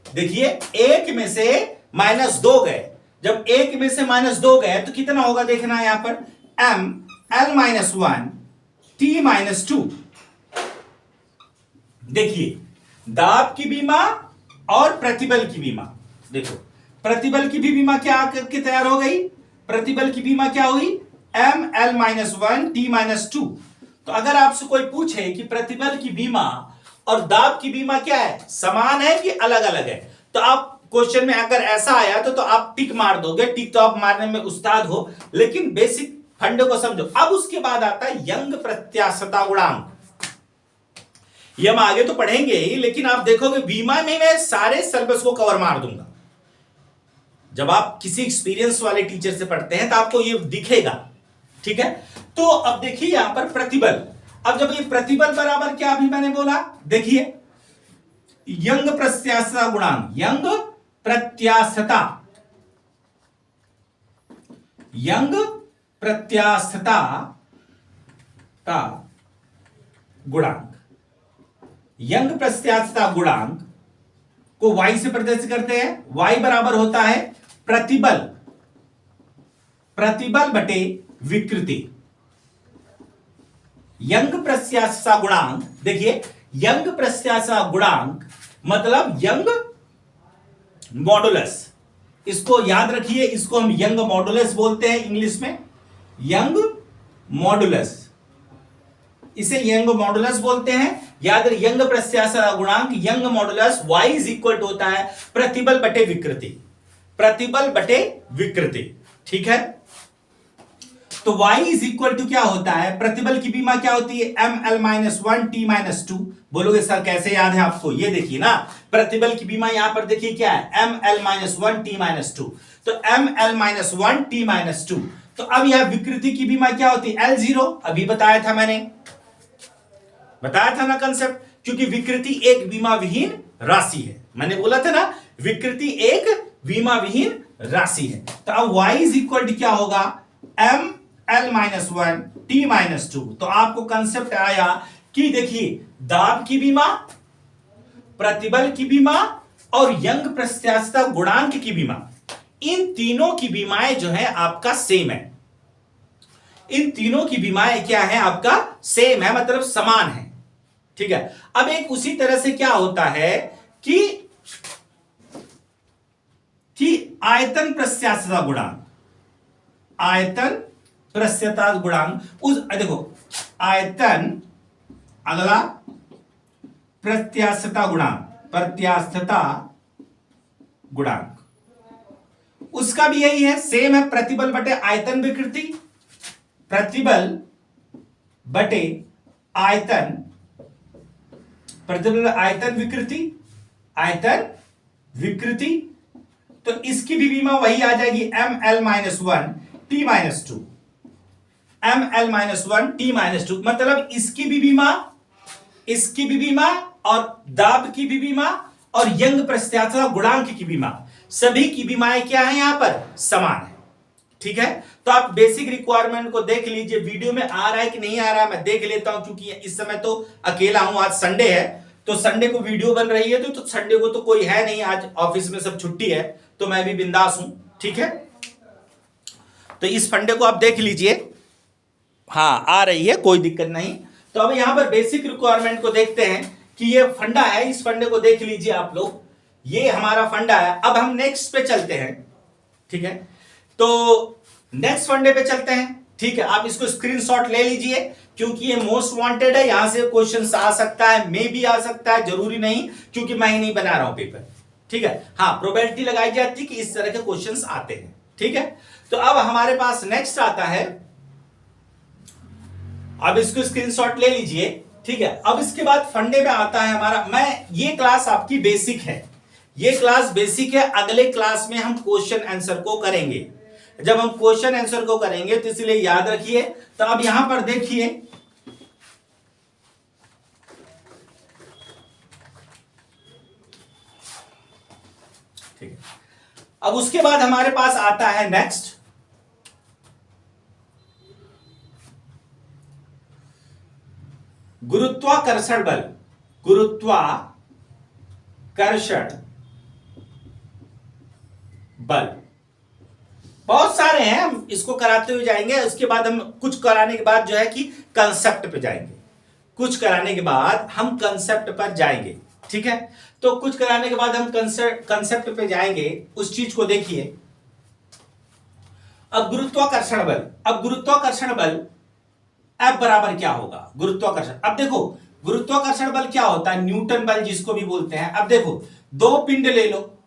देखिए, 1 में से -2 गए। जब 1 में से -2 गए तो कितना होगा? देखना है यहां पर, ML-1T-2। देखिए, दाब की बीमा और प्रतिबल की बीमा। देखो, प्रतिबल की भी बीमा क्या करके तैयार हो गई? प्रतिबल की बीमा क्या हुई? ML-1T-2। तो अगर आपसे कोई पूछे कि प्रतिबल की बीमा और दाब की बीमा क्या है, समान है कि अलग अलग है, तो आप क्वेश्चन में अगर ऐसा आया तो आप टिक मार दोगे। टिक तो आप मारने में उस्ताद हो, लेकिन बेसिक फंड को समझो। अब उसके बाद आता है यंग प्रत्यास्थता गुणांक। ये हम आगे तो पढ़ेंगे ही, लेकिन आप देखोगे बीमा में मैं सारे सिलेबस को कवर मार दूंगा। जब आप किसी एक्सपीरियंस वाले टीचर से पढ़ते हैं तो आपको ये दिखेगा। ठीक है, तो अब देखिए यहां पर प्रतिबल। अब जब ये प्रतिबल बराबर क्या अभी मैंने बोला, देखिए यंग प्रत्यास्थता गुणांक, यंग प्रत्यास्थता, यंग प्रत्यास्थता गुणांक, यंग प्रत्यास्थता गुणांक को y से प्रदर्शित करते हैं। y बराबर होता है प्रतिबल, प्रतिबल बटे विकृति। यंग प्रत्यास्थता गुणांक, देखिए यंग प्रत्यास्थता गुणांक मतलब यंग मॉडुलस, इसको याद रखिए, इसको हम यंग मॉडुलस बोलते हैं इंग्लिश में, यंग मॉडुलस, इसे यंग मॉडुलस बोलते हैं। याद रखिए यंग प्रत्यास्थता गुणांक, Young modulus y is equal to होता है प्रतिबल बटे विकृति, प्रतिबल बटे विकृति, ठीक है। तो y इज इक्वल टू क्या होता है, प्रतिबल की बीमा क्या होती है, ml-1 t-2। बोलोगे सर कैसे याद है आपको, ये देखिए ना, प्रतिबल की बीमा यहां पर देखिए क्या है, ml-1 t-2, तो ml-1 t-2। तो अब यह विकृति की बीमा क्या होती है, L0, अभी बताया था मैंने, बताया था ना कंसेप्ट, क्योंकि विकृति एक बीमा विहीन राशि है, मैंने बोला था ना विकृति एक बीमा विहीन राशि है। तो अब y इज इक्वल टू क्या होगा, ml-1 t-2। तो आपको कंसेप्ट आया कि देखिए दाब की बीमा, प्रतिबल की बीमा और यंग प्रत्यास्थता गुणांक की बीमा, इन तीनों की बीमाएं जो है आपका सेम है, इन तीनों की बीमाएं क्या है आपका सेम है, मतलब समान है, ठीक है। अब एक उसी तरह से क्या होता है कि आयतन प्रत्यास्थता गुणांक, आयतन प्रत्यास्थता गुणांक, उस देखो आयतन, अगला प्रत्यास्थता गुणांक, प्रत्यास्थता गुणांक, उसका भी यही है, सेम है, प्रतिबल बटे आयतन विकृति, प्रतिबल बटे आयतन, प्रतिबल आयतन विकृति, आयतन विकृति। तो इसकी भी बीमा वही आ जाएगी, ml-1 t-2, ml-1 t-2, मतलब इसकी भी बीमा, इसकी भी बीमा और दाब की भी बीमा और यंग प्रत्यास्थता गुणांक की बीमा, सभी की बीमाएं क्या है यहां पर समान है, ठीक है। तो आप बेसिक रिक्वायरमेंट को देख लीजिए, वीडियो में आ रहा है कि नहीं आ रहा है मैं देख लेता हूं, क्योंकि इस समय तो अकेला हूं, आज संडे है, तो संडे को वीडियो बन रही है, तो संडे को तो कोई है नहीं, आज ऑफिस में सब छुट्टी है, तो मैं भी बिंदास हूं, ठीक है। तो इस फंडे को आप देख लीजिए, हाँ आ रही है, कोई दिक्कत नहीं। तो अब यहां पर बेसिक रिक्वायरमेंट को देखते हैं कि ये फंडा है, इस फंडे को देख लीजिए आप लोग, ये हमारा फंडा है। अब हम नेक्स्ट पे चलते हैं, ठीक है, तो नेक्स्ट फंडे पे चलते हैं, ठीक है। आप इसको स्क्रीनशॉट ले लीजिए, क्योंकि ये मोस्ट वांटेड है, यहां से क्वेश्चन आ सकता है, मे भी आ सकता है, जरूरी नहीं, क्योंकि मैं ही नहीं बना रहा हूं पेपर, ठीक है। हाँ प्रोबेबिलिटी लगाई जाती है कि इस तरह के क्वेश्चंस आते हैं, ठीक है। तो अब हमारे पास नेक्स्ट आता है, अब इसको स्क्रीनशॉट ले लीजिए, ठीक है। अब इसके बाद फंडे में आता है हमारा, मैं ये क्लास आपकी बेसिक है, ये क्लास बेसिक है, अगले क्लास में हम क्वेश्चन आंसर को करेंगे। जब हम क्वेश्चन आंसर को करेंगे तो इसलिए याद रखिए। तो अब यहां पर देखिए, ठीक है। अब उसके बाद हमारे पास आता है नेक्स्ट, गुरुत्वाकर्षण बल, गुरुत्वाकर्षण बल बहुत सारे हैं, हम इसको कराते हुए जाएंगे। उसके बाद हम कुछ कराने के बाद जो है कि कंसेप्ट पे जाएंगे, कुछ कराने के बाद हम कंसेप्ट पर जाएंगे, ठीक है। तो कुछ कराने के बाद हम कंसेप्ट पे जाएंगे, उस चीज को देखिए। अब गुरुत्वाकर्षण बल, अब गुरुत्वाकर्षण बल F बराबर क्या होगा, गुरुत्वाकर्षण। अब देखो गुरुत्वाकर्षण बल क्या होता है, न्यूटन बल जिसको भी बोलते हैं। अब देखो दो पिंड ले लो,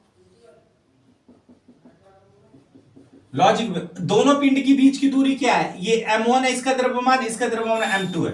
लॉजिक में दोनों पिंड की बीच की दूरी क्या है, ये m1 है, इसका द्रव्यमान, इसका द्रव्यमान m2 है।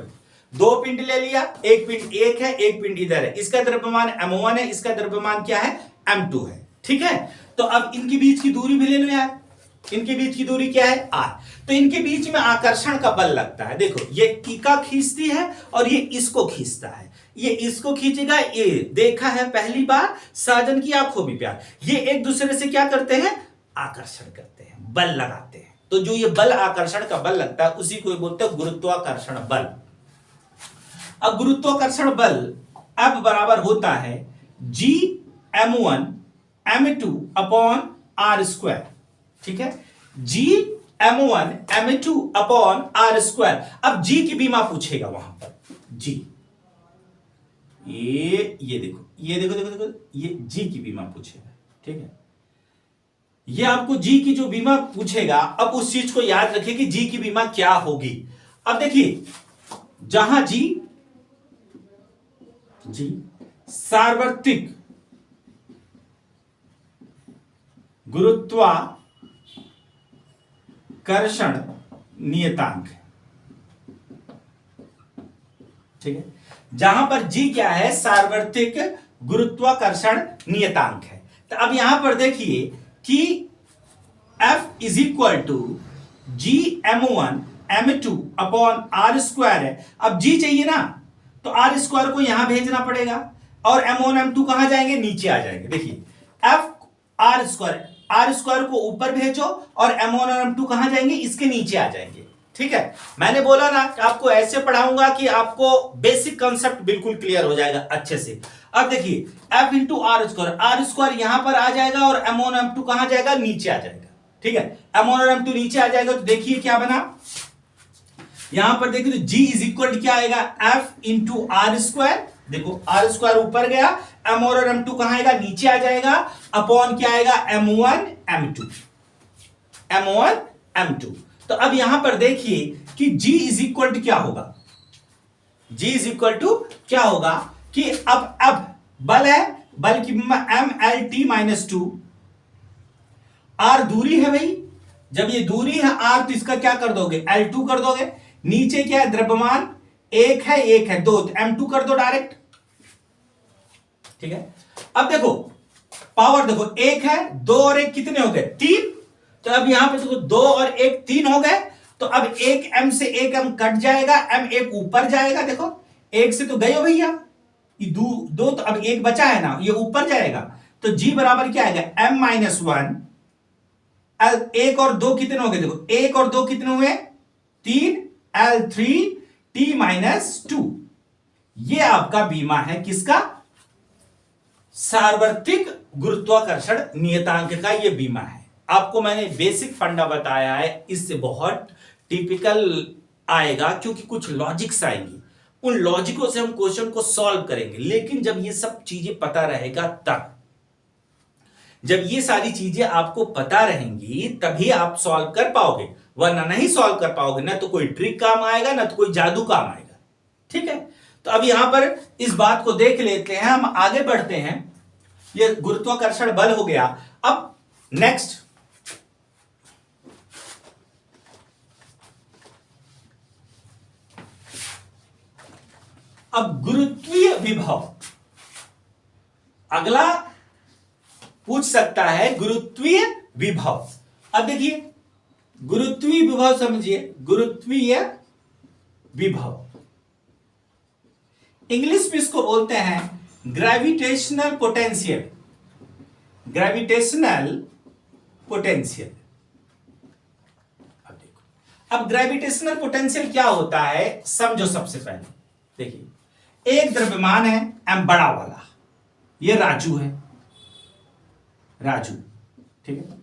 दो पिंड ले लिया, एक पिंड एक है, एक पिंड इधर है, इसका द्रव्यमान m1 है, इसका द्रव्यमान क्या है m2 है, ठीक है। तो अब इनकी बीच की दूरी भी ले लो यार, इनके बीच की दूरी क्या है r। तो इनके बीच में आकर्षण का बल लगता है। देखो ये टीका खींचती है और ये इसको खींचता है, ये इसको खींचेगा। ये देखा है पहली बार, साजन की आंखों में प्यार। ये एक दूसरे से क्या करते हैं, आकर्षण करते हैं, बल लगाते हैं। तो जो ये बल आकर्षण का बल लगता है उसी को बोलते हैं गुरुत्वाकर्षण बल। अब गुरुत्वाकर्षण बल अब बराबर होता है Gm1 m2 upon r square. ठीक है, Gm1 m2 upon r square. अब G की बीमा पूछेगा वहां पर, G ये देखो, ये देखो देखो देखो, ये G की बीमा पूछेगा। ठीक है, ये आपको G की जो बीमा पूछेगा, अब उस चीज को याद रखिए कि G की बीमा क्या होगी। अब देखिए जहां G सार्वत्रिक गुरुत्वाकर्षण नियतांक है। ठीक है, जहां पर G क्या है, सार्वत्रिक गुरुत्वाकर्षण नियतांक है। तो अब यहां पर देखिए कि F is equal to Gm1 m2 upon r square है। अब G चाहिए ना, तो r स्क्वायर को यहां भेजना पड़ेगा और m1 m2 कहां जाएंगे, नीचे आ जाएंगे। देखिए F r स्क्वायर को ऊपर भेजो और m1 और m2 कहां जाएंगे, इसके नीचे आ जाएंगे। ठीक है, मैंने बोला ना कि आपको ऐसे पढ़ाऊंगा कि आपको बेसिक कॉन्सेप्ट बिल्कुल क्लियर हो जाएगा अच्छे से। अब देखिए F इंटू r स्क्वायर यहां पर आ जाएगा और m1 m2 कहां जाएगा, नीचे आ जाएगा। ठीक है, m1 और m2 नीचे आ जाएगा तो देखिए क्या बना, यहां पर देखिए तो G इज इक्वल टू क्या आएगा, F इंटू r स्क्वायर। देखो r स्क्वायर ऊपर गया, m1 और m2 कहां आएगा, नीचे आ जाएगा, अपॉन क्या आएगा, m1 m2। तो अब यहां पर देखिए कि G इज इक्वल टू क्या होगा, G इज इक्वल टू क्या होगा कि अब बल है, बल की mlt माइनस 2, r दूरी है भाई, जब ये दूरी है r तो इसका क्या कर दोगे, L2 कर दोगे। नीचे क्या है, द्रव्यमान एक है 2, तो m2 कर दो डायरेक्ट। ठीक है, अब देखो पावर देखो, एक है, 2 और 1 कितने हो गए, 3। तो अब यहां पे देखो 2 और 1 3 हो गए। तो अब एक m से एक m कट जाएगा, m एक ऊपर जाएगा। देखो एक से तो गए हो भैया, ये दो तो अब एक बचा है ना, ये ऊपर जाएगा। तो G बराबर क्या आएगा, m माइनस 1। एक और 2 कितने हो गए, देखो 1 और 2 कितने हुए, 3, L3 T माइनस 2। ये आपका बीमा है किसका, सार्वत्रिक गुरुत्वाकर्षण नियतांक का ये बीमा है। आपको मैंने बेसिक फंडा बताया है, इससे बहुत टिपिकल आएगा क्योंकि कुछ लॉजिक्स आएंगी, उन लॉजिकों से हम क्वेश्चन को सॉल्व करेंगे। लेकिन जब ये सब चीजें पता रहेगा, तब जब ये सारी चीजें आपको पता रहेंगी तभी आप सॉल्व कर पाओगे, वरना नहीं सॉल्व कर पाओगे। ना तो कोई ट्रिक काम आएगा, ना तो कोई जादू काम आएगा। ठीक है, तो अब यहां पर इस बात को देख लेते हैं, हम आगे बढ़ते हैं। ये गुरुत्वाकर्षण बल हो गया। अब नेक्स्ट अब गुरुत्वीय विभव, अगला पूछ सकता है गुरुत्वीय विभव। अब देखिए गुरुत्वीय विभव समझिए, गुरुत्वीय विभव इंग्लिश में इसको बोलते हैं ग्रेविटेशनल पोटेंशियल। ग्रेविटेशनल पोटेंशियल, अब देखो अब ग्रेविटेशनल पोटेंशियल क्या होता है, समझो। सबसे पहले देखिए, एक द्रव्यमान है m बड़ा वाला, ये राजू है, राजू। ठीक है,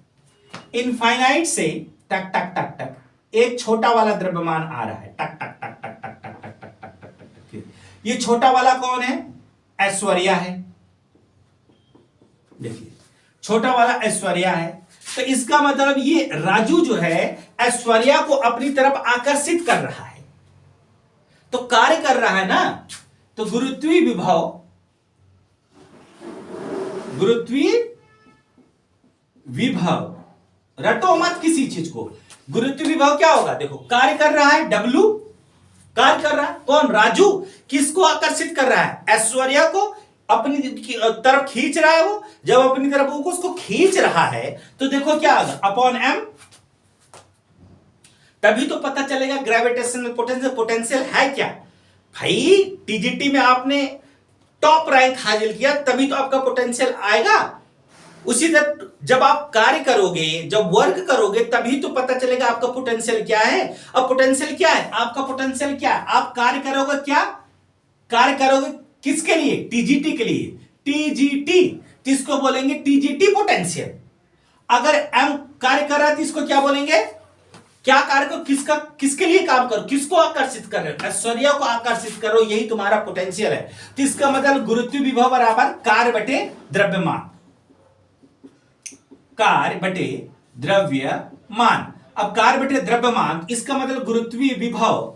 इनफाइनाइट से टक टक टक टक एक छोटा वाला द्रव्यमान आ रहा है, टक टक टक टक टक टक टक टक टक टक टक टक। ये छोटा वाला कौन है, ऐश्वर्या है। देखिए छोटा वाला ऐश्वर्या है, तो इसका मतलब ये राजू जो है ऐश्वर्या को अपनी तरफ आकर्षित कर रहा है, तो कार्य कर रहा है ना। तो गुरुत्वीय विभव, गुरुत्वीय विभव रटो मत किसी चीज को, गुरुत्वीय विभव क्या होगा, देखो कार्य कर रहा है, W कार्य कर रहा है, कौन, राजू। किसको आकर्षित कर रहा है, ऐश्वर्या को अपनी तरफ खींच रहा है। वो जब अपनी तरफ उसको खींच रहा है तो देखो क्या होगा, अपॉन m तभी तो पता चलेगा ग्रेविटेशनल पोटेंशियल पोटेंशियल है क्या। भाई टीजीटी में आपने टॉप रैंक हासिल किया तभी तो आपका पोटेंशियल आएगा। उसी तरह जब आप कार्य करोगे, जब वर्क करोगे, तभी तो पता चलेगा आपका पोटेंशियल क्या है। अब पोटेंशियल क्या है, आपका पोटेंशियल क्या है, आप कार्य करोगे, क्या कार्य करोगे, किसके लिए, टीजीटी के लिए। टीजीटी किसको बोलेंगे, टीजीटी पोटेंशियल। अगर एम कार्य कर रहा है तो इसको क्या बोलेंगे, क्या कार्य को, किसका, किसके लिए काम करो, किसको आकर्षित कर रहे हो, ऐश्वर्या को आकर्षित करो, यही तुम्हारा पोटेंशियल है। तो इसका मतलब गुरुत्व विभव बराबर कार्य बटे द्रव्यमान, कार्य बटे द्रव्यमान। अब कार्य बटे द्रव्यमान, इसका मतलब गुरुत्वीय विभव,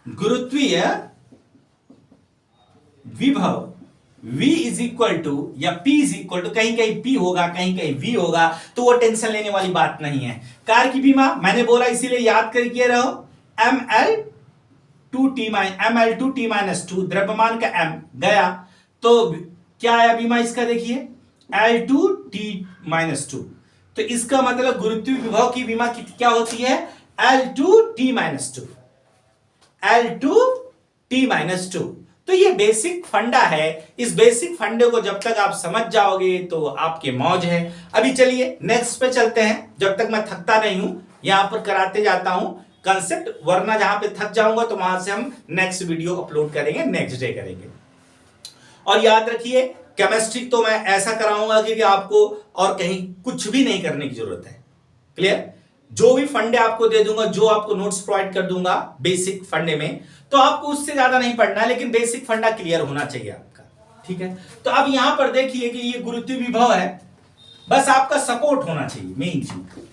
गुरुत्वीय विभव V इज इक्वल टू या P इज इक्वल टू, कहीं कहीं P होगा कहीं कहीं V होगा, तो वो टेंशन लेने वाली बात नहीं है। कार्य की विमा मैंने बोला इसीलिए याद करके रहो, ml2t माइनस 2, द्रव्यमान का m गया तो क्या आया विमा इसका, देखिए L2t माइनस 2। तो इसका मतलब गुरुत्वीय विभव की विमा क्या होती है, L2t माइनस 2, L2t माइनस 2। तो ये बेसिक फंडा है। इस बेसिक फंडे को जब तक आप समझ जाओगे तो आपके मौज है। अभी चलिए नेक्स्ट पे चलते हैं, जब तक मैं थकता नहीं हूं यहां पर कराते जाता हूं कंसेप्ट, वरना जहां पे थक जाऊंगा तो वहां से हम नेक्स्ट वीडियो अपलोड करेंगे, नेक्स्ट डे करेंगे। और याद रखिए केमिस्ट्री तो मैं ऐसा कराऊंगा कि आपको और कहीं कुछ भी नहीं करने की जरूरत है। क्लियर, जो भी फंडे आपको दे दूंगा, जो आपको नोट्स प्रोवाइड कर दूंगा बेसिक फंडे में, तो आपको उससे ज्यादा नहीं पढ़ना है, लेकिन बेसिक फंडा क्लियर होना चाहिए आपका। ठीक है, तो अब यहां पर देखिए कि ये गुरुत्वीय विभव है, बस आपका सपोर्ट होना चाहिए, मेन चीज।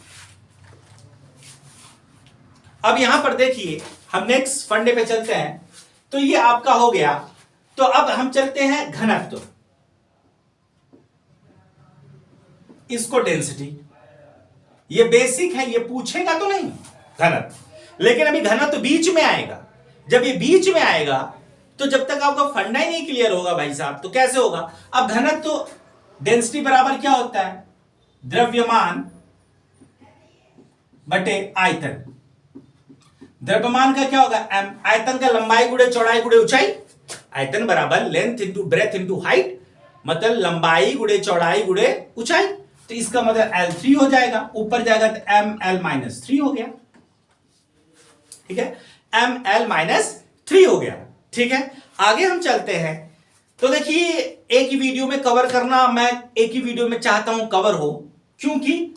अब यहां पर देखिए हम नेक्स्ट फंडे पे चलते हैं, तो ये आपका हो गया। तो अब हम चलते हैं घनत्व, इसको डेंसिटी, ये बेसिक है, ये पूछेगा तो नहीं घनत्व, लेकिन अभी घनत्व बीच में आएगा। जब ये बीच में आएगा तो जब तक आपका फंडा ही नहीं क्लियर होगा भाई साहब, तो कैसे होगा। अब घनत्व तो डेंसिटी बराबर क्या होता है, द्रव्यमान बटे आयतन। द्रव्यमान का क्या होगा, m, आयतन का लंबाई गुणे चौड़ाई गुणे ऊंचाई, आयतन बराबर length into breadth into height, मतलब लंबाई गुणे चौड़ाई गुणे ऊंचाई। तो इसका मतलब L3 हो जाएगा, ऊपर जाएगा तो ml माइनस 3 हो गया। ठीक है, ml माइनस 3 हो गया। ठीक है, आगे हम चलते हैं। तो देखिए एक ही वीडियो में कवर करना, मैं एक ही वीडियो में चाहता हूं कवर हो, क्योंकि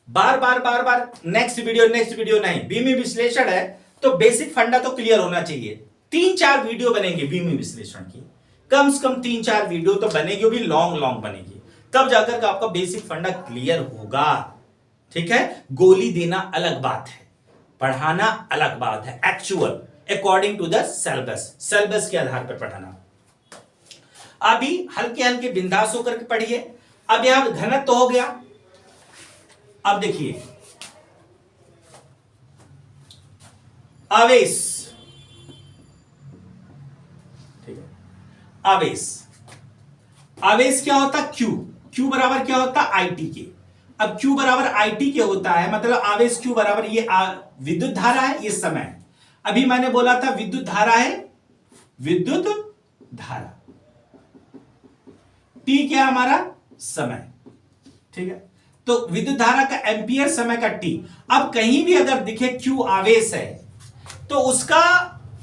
बार बार नेक्स्ट वीडियो नहीं। बीमी विश्लेषण है तो बेसिक फंडा तो क्लियर होना चाहिए। 3-4 वीडियो बनेंगे बीमी विश्लेषण की, कम से कम 3-4 वीडियो तो बनेगी, वो भी लॉन्ग बनेगी, तब जाकर के आपका बेसिक फंडा क्लियर होगा। ठीक है, गोली देना अलग बात है, पढ़ाना अलग बात है, actual according to the syllabus के आधार पर पढ़ाना। अभी हल्के हल्के बिंदास होकर के पढ़िए। अब यहां घनत्व तो हो गया। अब देखिए आवेश, ठीक है, आवेश क्या होता, क्यू बराबर क्या होता, आईटी के। अब Q बराबर IT के होता है, मतलब आवेश Q बराबर ये विद्युत धारा है, ये समय है। अभी मैंने बोला था विद्युत धारा है, विद्युत धारा, T क्या हमारा समय। ठीक है, तो विद्युत धारा का एंपियर, समय का T। अब कहीं भी अगर दिखे Q आवेश है तो उसका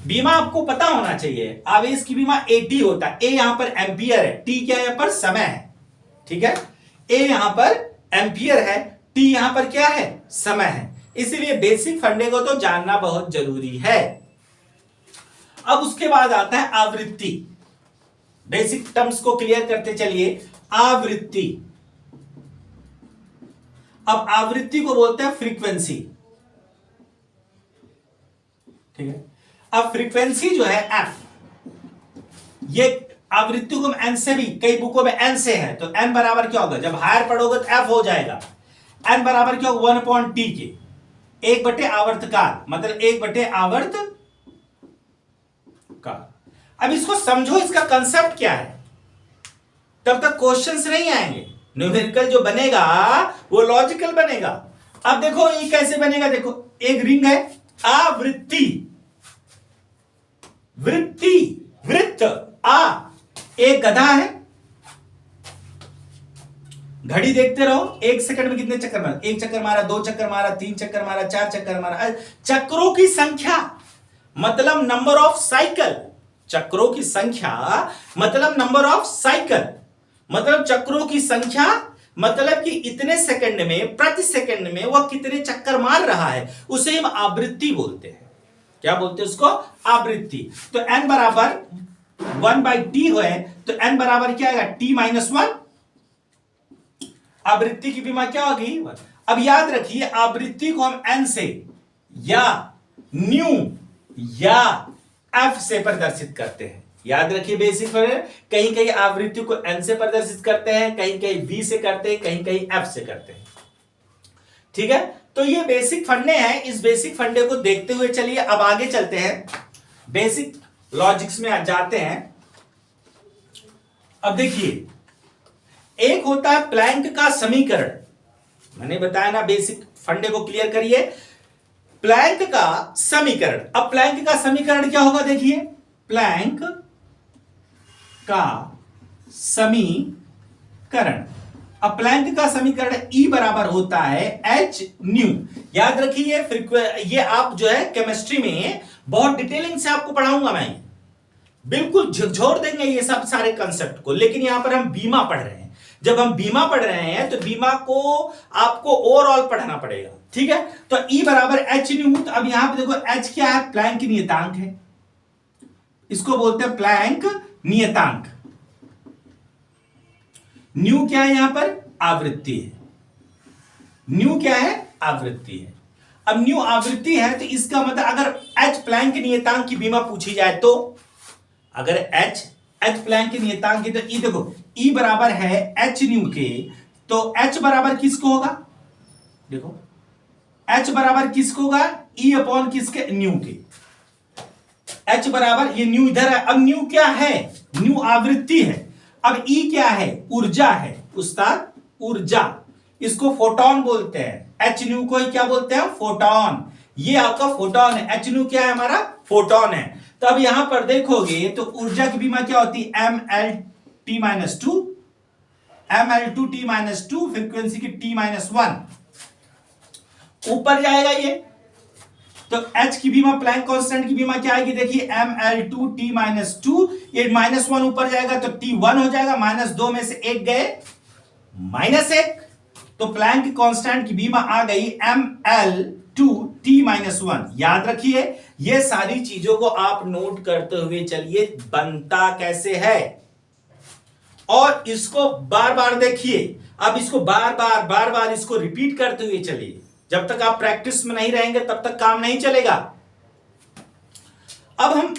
बीमा आपको पता होना चाहिए। आवेश की बीमा AT होता है, A यहां पर एंपियर है, T क्या यहां पर समय है। ठीक है, A यहां पर एंपियर है, T यहां पर क्या है, समय है। इसीलिए बेसिक फंडे को तो जानना बहुत जरूरी है। अब उसके बाद आता है आवृत्ति। बेसिक टर्म्स को क्लियर करते चलिए। आवृत्ति, अब आवृत्ति को बोलते हैं फ्रीक्वेंसी। ठीक है, अब फ्रीक्वेंसी जो है F, ये आवृत्ति को N से भी, कई बुकों में N से है, तो N बराबर क्या होगा, जब हायर पढ़ोगे तो F हो जाएगा। N बराबर क्या होगा, 1/T के, 1/, आवर्तकाल, मतलब 1/, आवर्त काल। अब इसको समझो, इसका कंसेप्ट क्या है, तब तक क्वेश्चंस नहीं आएंगे। न्यूमेरिकल जो बनेगा वो लॉजिकल बनेगा। अब देखो ये कैसे बनेगा, देखो एक रिंग है, आवृत्ति, वृत्ति, वृत्त, एक गधा है, घड़ी देखते रहो, एक सेकंड में कितने चक्कर मारा, एक चक्कर मारा, दो चक्कर मारा, तीन चक्कर मारा, चार चक्कर मारा, चक्रों की संख्या मतलब नंबर ऑफ साइकिल, चक्रों की संख्या मतलब नंबर ऑफ साइकिल, मतलब चक्रों की संख्या मतलब कि इतने सेकंड में, प्रति सेकंड में वह कितने चक्कर मार रहा है, उसे हम आवृत्ति बोलते हैं। क्या बोलते हैं उसको, आवृत्ति। तो n बराबर 1/t है, तो n बराबर क्या आएगा, t-1, आवृत्ति की विमा क्या होगी। अब याद रखिए आवृत्ति को हम n से या न्यू या f से प्रदर्शित करते हैं। याद रखिए बेसिक फर्क, कहीं कहीं आवृत्ति को n से प्रदर्शित करते हैं, कहीं कहीं v से करते हैं, कहीं कहीं f से करते हैं। ठीक है, तो ये बेसिक फंडे हैं। इस बेसिक फंडे को देखते हुए चलिए अब आगे चलते हैं, बेसिक लॉजिक्स में जाते हैं। अब देखिए एक होता है प्लैंक का समीकरण, मैंने बताया ना, बेसिक फंडे को क्लियर करिए। प्लैंक का समीकरण, अब प्लैंक का समीकरण क्या होगा, देखिए प्लैंक का समीकरण, अब प्लैंक का समीकरण E बराबर होता है h न्यू। याद रखिए ये आप जो है केमिस्ट्री में बहुत डिटेलिंग से आपको पढ़ाऊंगा मैं, बिल्कुल झकझोर देंगे ये सब सारे कंसेप्ट को, लेकिन यहां पर हम बीमा पढ़ रहे हैं। जब हम बीमा पढ़ रहे हैं तो बीमा को आपको ओवरऑल पढ़ना पड़ेगा। ठीक है, तो E बराबर h न्यू। तो अब यहां पे देखो h क्या है, प्लैंक नियतांक है, इसको बोलते हैं प्लैंक नियतांक। न्यू क्या है, यहां पर आवृत्ति है, न्यू क्या है, आवृत्ति है। अब न्यू आवृत्ति है तो इसका मतलब अगर h प्लैंक नियतांक की बीमा पूछी जाए तो, अगर h प्लैंक के नियतांक की, तो E देखो E बराबर है h न्यू के, तो h बराबर किसको होगा, देखो h बराबर किसको होगा, E अपॉन किसके, न्यू के। h बराबर ये न्यू इधर है, अब न्यू क्या है, न्यू आवृत्ति है। अब E क्या है, ऊर्जा है उस्ताद, ऊर्जा, इसको फोटोन बोलते हैं। h न्यू को क्या बोलते हैं, फोटोन, ये आपका फोटोन है। h न्यू क्या है, हमारा फोटोन है। तो अब यहां पर देखोगे तो ऊर्जा की बीमा क्या होती है, mL_t-2, mL2t-2, फ्रीक्वेंसी की t-1 ऊपर जाएगा ये, तो h की बीमा, प्लैंक कांस्टेंट की बीमा क्या आएगी, देखिए mL2t-2, ये -1 ऊपर जाएगा तो t1 हो जाएगा, -2 में से 1 गए, -1, तो प्लैंक कांस्टेंट की बीमा आ गई mL2t-1। याद रखिए ये सारी चीजों को आप नोट करते हुए चलिए, बनता कैसे है, और इसको बार बार देखिए। अब इसको बार बार इसको रिपीट करते हुए चलिए, जब तक आप प्रैक्टिस में नहीं रहेंगे तब तक काम नहीं चलेगा। अब हम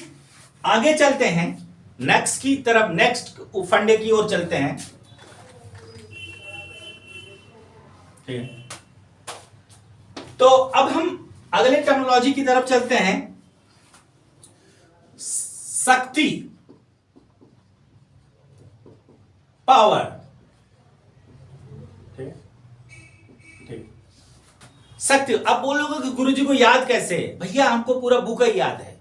आगे चलते हैं नेक्स्ट की तरफ, नेक्स्ट फंडे की ओर चलते हैं। ठीक है, तो अब हम अगले टर्मिनोलॉजी की तरफ चलते हैं, शक्ति, पावर। ठीक, शक्ति। अब बोलोगे कि गुरुजी को याद कैसे है, भैया हमको पूरा बुक ही याद है,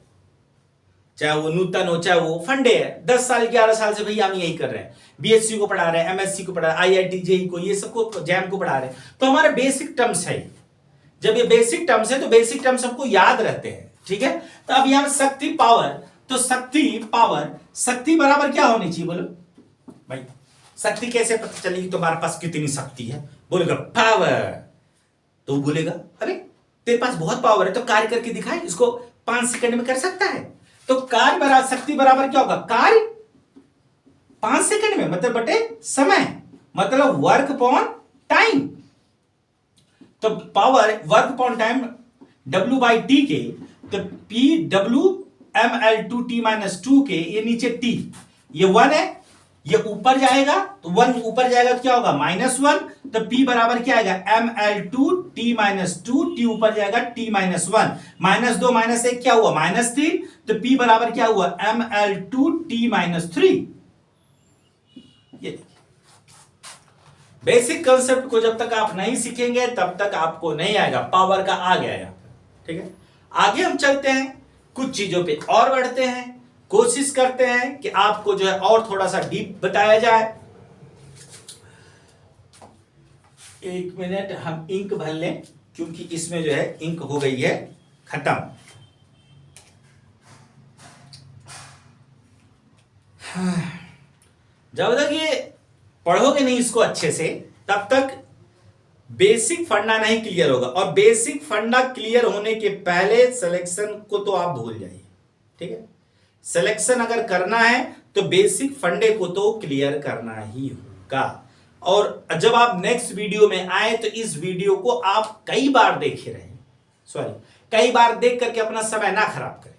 चाहे वो नूतन हो चाहे वो फंडे है। 10 साल 11 साल से भैया हम यही कर रहे हैं, बीएससी को पढ़ा रहे हैं, एमएससी को पढ़ा रहे हैं, आईआईटी जेई को, ये सबको जैम को पढ़ा रहे हैं, तो हमारे बेसिक टर्म्स है। जब ये बेसिक टर्म्स है तो बेसिक टर्म्स हमको याद रहते हैं। ठीक है, तो अब यहां शक्ति, पावर, तो शक्ति, पावर, शक्ति बराबर क्या होनी चाहिए, बोलो भाई, शक्ति कैसे पता चलेगी तुम्हारे पास कितनी शक्ति है, बोलेगा पावर, तो बोलेगा अरे तेरे पास बहुत पावर है तो कार्य करके दिखाए, इसको 5 सेकंड में कर सकता है। तो कार्य बराबर, शक्ति बराबर क्या होगा, कार्य 5 सेकंड में, मतलब बटे समय, मतलब वर्क अपॉन टाइम। तो power work upon time W/T के, तो PW mL2t-2 के, ये नीचे T, ये 1 है, ये ऊपर जाएगा तो 1 ऊपर जाएगा तो क्या होगा, -1, तो P बराबर क्या आएगा, mL2t-2, T ऊपर जाएगा t-1, -2 -1 क्या हुआ, -3, तो P बराबर क्या हुआ, mL2t-3। ये बेसिक कंसेप्ट को जब तक आप नहीं सीखेंगे तब तक आपको नहीं आएगा, पावर का आ गया यहाँ पर। ठीक है, आगे हम चलते हैं, कुछ चीजों पे और बढ़ते हैं, कोशिश करते हैं कि आपको जो है और थोड़ा सा डीप बताया जाए। एक मिनट, हम इंक भर लें क्योंकि इसमें जो है इंक हो गई है खत्म। जब तक ये पढ़ोगे नहीं इसको अच्छे से तब तक बेसिक फंडा नहीं क्लियर होगा, और बेसिक फंडा क्लियर होने के पहले सिलेक्शन को तो आप भूल जाइए। ठीक है, सिलेक्शन अगर करना है तो बेसिक फंडे को तो क्लियर करना ही होगा। और जब आप नेक्स्ट वीडियो में आए तो इस वीडियो को आप कई बार देखे रहें, कई बार देख करके अपना समय ना खराब करें।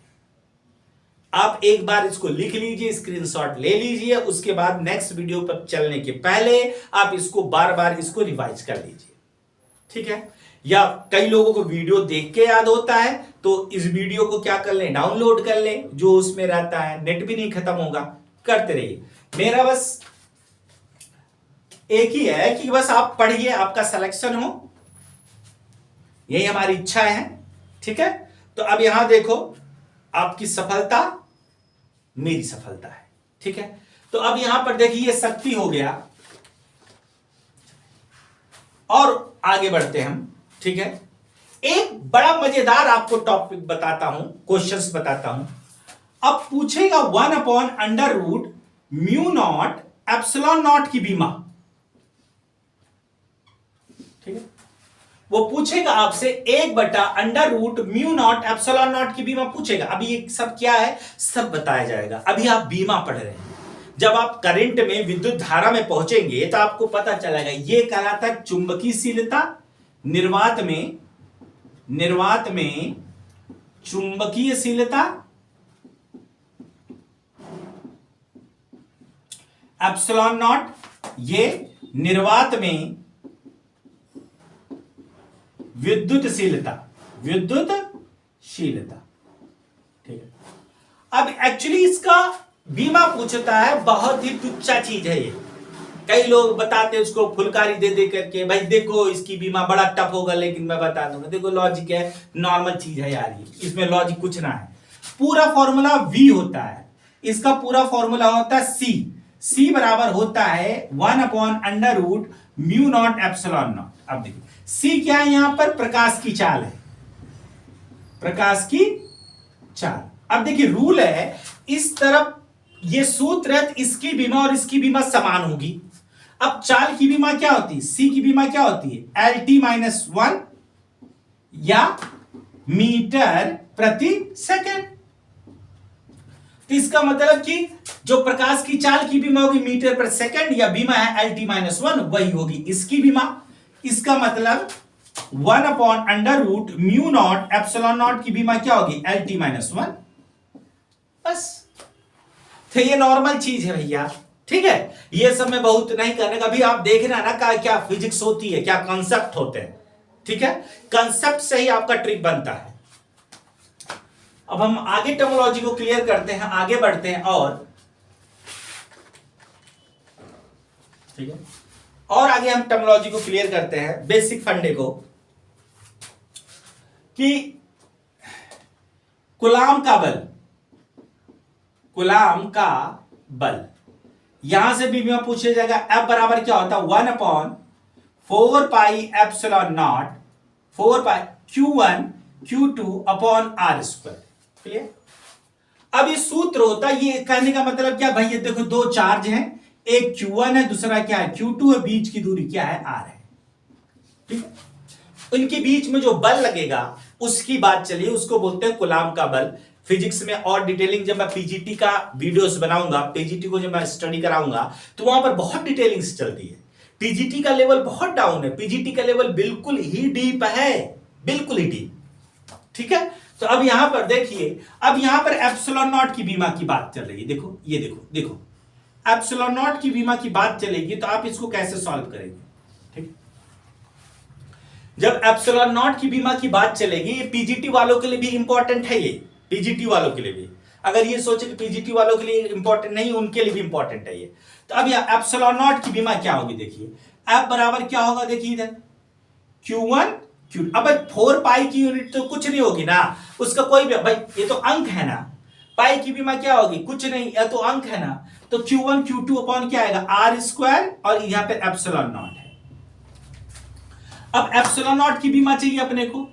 आप एक बार इसको लिख लीजिए, स्क्रीनशॉट ले लीजिए, उसके बाद नेक्स्ट वीडियो पर चलने के पहले आप इसको बार बार इसको रिवाइज कर लीजिए। ठीक है, या कई लोगों को वीडियो देख के याद होता है तो इस वीडियो को क्या कर लें, डाउनलोड कर लें, जो उसमें रहता है, नेट भी नहीं खत्म होगा, करते रहिए। मेरा बस एक ही है कि बस आप पढ़िए, आपका सिलेक्शन हो, यही हमारी इच्छा है। ठीक है, तो अब यहां देखो, आपकी सफलता मेरी सफलता है। ठीक है, तो अब यहां पर देखिए ये शक्ति हो गया, और आगे बढ़ते हैं हम। ठीक है, एक बड़ा मजेदार आपको टॉपिक बताता हूं, क्वेश्चंस बताता हूं। अब पूछेगा 1/√μ0 एप्सिलॉन नॉट की बीमा। ठीक है, वो पूछेगा आपसे 1/√μ0 एप्सिलॉन नॉट की बीमा पूछेगा। अभी ये सब क्या है, सब बताया जाएगा। अभी आप बीमा पढ़ रहे हैं, जब आप करंट में, विद्युत धारा में पहुंचेंगे तो आपको पता चलेगा। ये कहलाता है चुंबकीयशीलता, निर्वात में चुंबकीयशीलता, एप्सिलॉन नॉट, ये निर्वात में विद्युतशीलता। ठीक है, अब एक्चुअली इसका बीमा पूछता है, बहुत ही तुच्छा चीज है ये। कई लोग बताते हैं उसको फुलकारी दे दे करके, भाई देखो इसकी बीमा बड़ा टफ होगा, लेकिन मैं बता दूंगा, देखो लॉजिक है, नॉर्मल चीज है यार, ये इसमें लॉजिक कुछ ना है। पूरा फॉर्मूला V होता है, इसका पूरा फॉर्मूला होता है C बराबर होता है 1/√μ0 एप्सिलॉन नॉट। अब देखिए C क्या है, यहां पर प्रकाश की चाल है, प्रकाश की चाल। अब देखिए रूल है, इस तरफ ये सूत्र है, इसकी बीमा और इसकी बीमा समान होगी। अब चाल की बीमा क्या होती है, C की बीमा क्या होती है, LT-1 या मीटर प्रति सेकेंड। तो इसका मतलब कि जो प्रकाश की चाल की बीमा होगी मीटर प्रति सेकेंड, या बीमा है LT-1, वही होगी इसकी बीमा। इसका मतलब 1/√μ0 एप्सिलॉन नॉट की बीमा क्या होगी, LT-1। बस, तो ये नॉर्मल चीज है भैया। ठीक है, ये सब में बहुत नहीं करने का। अभी आप देख रहे हैं ना क्या फिजिक्स होती है, क्या कॉन्सेप्ट होते हैं। ठीक है, कॉन्सेप्ट से ही आपका ट्रिक बनता है। अब हम आगे टर्मिनोलॉजी को क्लियर करते हैं, आगे बढ़ते हैं। और ठीक है, और आगे हम टर्मिनोलॉजी को क्लियर करते हैं, बेसिक फंडे को, कि कूलाम का बल, यहां से भी बीमा पूछा जाएगा। F बराबर क्या होता है, 1/4 epsilon not 4 Q1 Q2 upon R²। Clear. अब ये सूत्र होता है, ये कहने का मतलब क्या भाई, ये देखो दो चार्ज हैं, एक Q1 है, दूसरा क्या है Q2 है, बीच की दूरी क्या है, R है। ठीक है, इनके बीच में जो बल लगेगा उसकी बात चलिए, उसको बोलते हैं कूलाम का बल। फिजिक्स में और डिटेलिंग जब मैं पीजीटी का वीडियोस बनाऊंगा, पीजीटी को जब मैं स्टडी कराऊंगा तो वहां पर बहुत डिटेलिंग चलती है। टीजीटी का लेवल बहुत डाउन है, पीजीटी का लेवल बिल्कुल ही डीप है, बिल्कुल ही डीप। ठीक है, तो अब यहां पर देखिए, अब यहां पर एप्सिलॉन नॉट की बीमा की बात चल रही है। देखो ये देखो एप्सिलॉन नॉट की बीमा की बात चलेगी तो आप इसको कैसे सॉल्व करेंगे। ठीक, जब एप्सिलॉन नॉट की बीमा की बात चलेगी, ये पीजीटी वालों के लिए भी इंपॉर्टेंट है, ये पीजीटी वालों के लिए भी। अगर ये सोचे कि पीजीटी वालों के लिए इंपॉर्टेंट नहीं, उनके लिए भी इंपॉर्टेंट है ये। तो अब यह एप्सिलॉन नॉट की बीमा क्या होगी, देखिए एफ बराबर क्या होगा देखिए इधर Q1 Q। अब 4 पाई की यूनिट तो कुछ नहीं होगी ना, उसका कोई भी, भाई ये तो अंक है ना, पाई की बीमा क्या होगी, कुछ नहीं, यह तो अंक है ना, तो Q1 Q2 अपॉन क्या आएगा आर स्क्वायर, और यहाँ पे एप्सिलॉन नॉट है। अब एप्सिलॉन नॉट की बीमा चाहिए अपने को,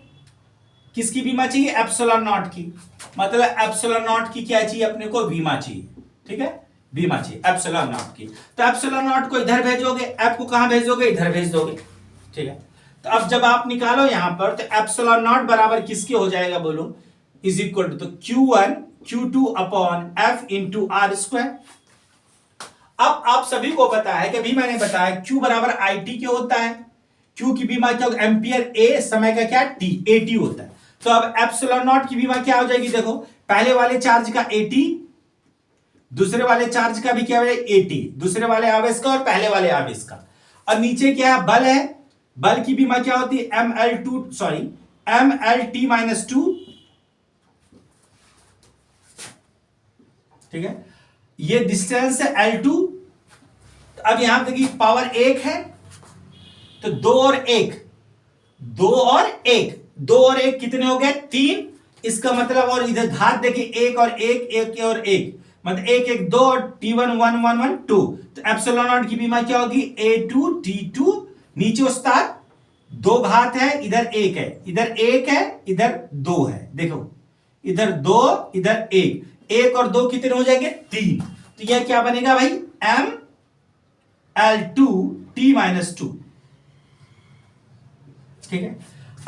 किसकी बीमा चाहिए, एप्सिलॉन नॉट की, मतलब एप्सिलॉन नॉट की क्या चाहिए अपने को, बीमा चाहिए, ठीक है, बीमा चाहिए एप्सिलॉन नॉट की। तो एप्सिलॉन नॉट को इधर भेजोगे, एफ को कहां भेजोगे, इधर भेज दोगे, ठीक है। तो अब जब आप निकालो यहां पर, तो एप्सिलॉन नॉट बराबर किसके हो जाएगा बोलो, इज इक्वल टू, तो Q1 Q2 upon F into R square. अब आप सभी को पता है कि अभी मैंने बताया Q बराबर IT के होता है, Q की बीमा क्या होगा, एम्पियर ए, समय का क्या T, AT होता है। तो अब एप्सिलॉन नॉट की बीमा क्या हो जाएगी, देखो पहले वाले चार्ज का AT, दूसरे वाले चार्ज का भी क्या है AT, दूसरे वाले आवेश का और पहले वाले आवेश का, और नीचे क्या है, बल है, बल की बीमा क्या होती है, MLT माइनस 2, ठीक है, ये डिस्टेंस है L2। अब यहां देखिए पावर 1 है, तो 2 और 1, 2 और 1, 2 और 1 कितने हो गए, 3, इसका मतलब, और इधर घात देखिए 1 और 1, 1 और 1, मतलब 1 1 2 और T1 1 1 1 2। तो एप्सिलॉन नॉट की बीमा क्या होगी, A2 T2, नीचे उस्ताद 2 घात है, इधर 1 है, इधर 1 है, इधर 2 है, देखो इधर 2 इधर 1, 1 और 2 कितने हो जाएंगे, 3। तो यह क्या बनेगा भाई, ML2 T माइनस 2, ठीक है।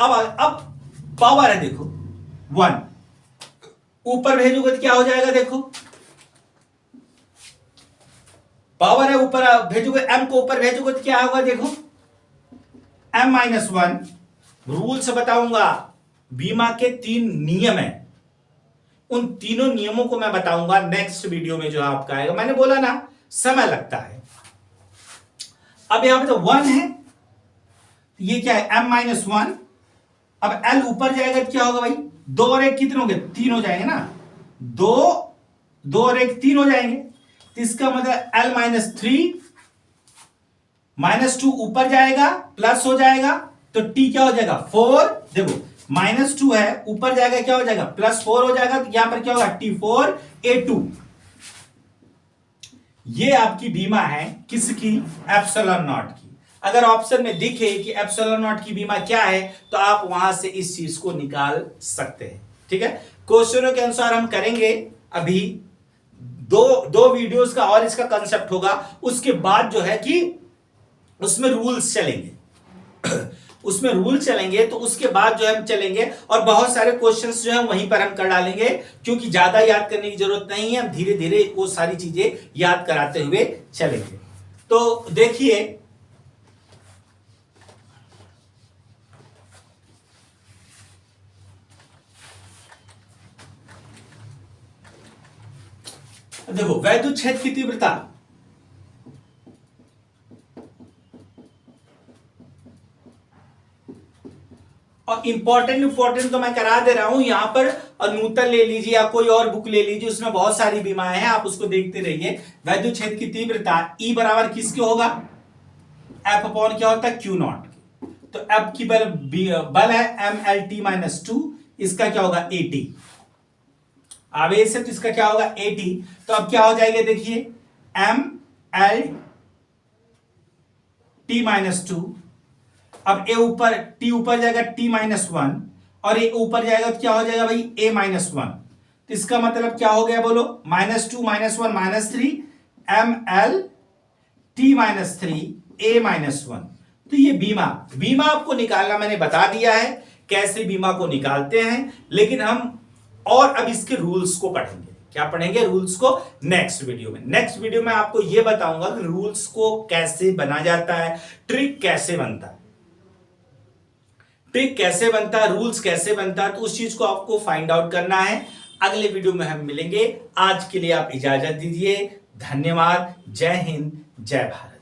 अब पावर है देखो 1, ऊपर भेजोगे तो क्या हो जाएगा, देखो पावर है, ऊपर भेजोगे, M को ऊपर भेजोगे तो क्या होगा, देखो M माइनस 1। रूल से बताऊंगा, बीमा के 3 नियम है, उन तीनों नियमों को मैं बताऊंगा नेक्स्ट वीडियो में जो आपका आएगा। मैंने बोला ना समय लगता है। अब यहां पे तो 1 है, ये क्या है, M माइनस 1। अब L ऊपर जाएगा तो क्या होगा भाई, 2 और 1 कितने हो गए, 3 हो जाएंगे ना, 2 और 1 3 हो जाएंगे, तो इसका मतलब L माइनस 3, माइनस 2 ऊपर जाएगा प्लस हो जाएगा, तो T क्या हो जाएगा 4। देखो माइनस 2 है, ऊपर जाएगा क्या हो जाएगा, प्लस 4 हो जाएगा, तो यहां पर क्या होगा, T4 A2। ये आपकी बीमा है किसकी, एप्सिलॉन नॉट की। अगर ऑप्शन में दिखे कि एप्सिलॉन नॉट की बीमा क्या है, तो आप वहां से इस चीज को निकाल सकते हैं, ठीक है। क्वेश्चनों के अनुसार हम करेंगे, अभी दो वीडियोस का और इसका कंसेप्ट होगा, उसके बाद जो है कि उसमें रूल्स चलेंगे उसमें रूल चलेंगे, तो उसके बाद जो है हम चलेंगे, और बहुत सारे क्वेश्चंस जो है वहीं पर हम कर डालेंगे, क्योंकि ज्यादा याद करने की जरूरत नहीं है, हम धीरे धीरे वो सारी चीजें याद कराते हुए चलेंगे। तो देखिए, देखो वैद्युत क्षेत्र की तीव्रता, और इंपॉर्टेंट तो मैं करा दे रहा हूं यहां पर, और नूतन ले लीजिए या कोई और बुक ले लीजिए, उसमें बहुत सारी बीमाएं हैं, आप उसको देखते रहिए। वैद्युत क्षेत्र की तीव्रता E बराबर किसके होगा, F अपॉन क्या होता है, Q नॉट। तो F की बल है MLT माइनस 2, इसका क्या होगा AT, आवेश है तो इसका क्या होगा AT। तो अब क्या हो जाएगा देखिए, MLT माइनस 2, अब A ऊपर, T ऊपर जाएगा T माइनस 1, और A ऊपर जाएगा तो क्या हो जाएगा भाई A माइनस 1। तो इसका मतलब क्या हो गया बोलो, minus 2 minus 1 minus 3, MLT minus 3 A minus 1। तो ये बीमा आपको निकालना मैंने बता दिया है, कैसे बीमा को निकालते हैं, लेकिन हम और अब इसके रूल्स को पढ़ेंगे। क्या पढ़ेंगे, रूल्स को नेक्स्ट वीडियो में। नेक्स्ट वीडियो में आपको यह बताऊंगा कि रूल्स को कैसे बना जाता है, ट्रिक कैसे बनता है, ट्रिक कैसे बनता है, रूल्स कैसे बनता है, तो उस चीज को आपको फाइंड आउट करना है। अगले वीडियो में हम मिलेंगे। आज के लिए आप इजाजत दीजिए। धन्यवाद। जय हिंद, जय भारत।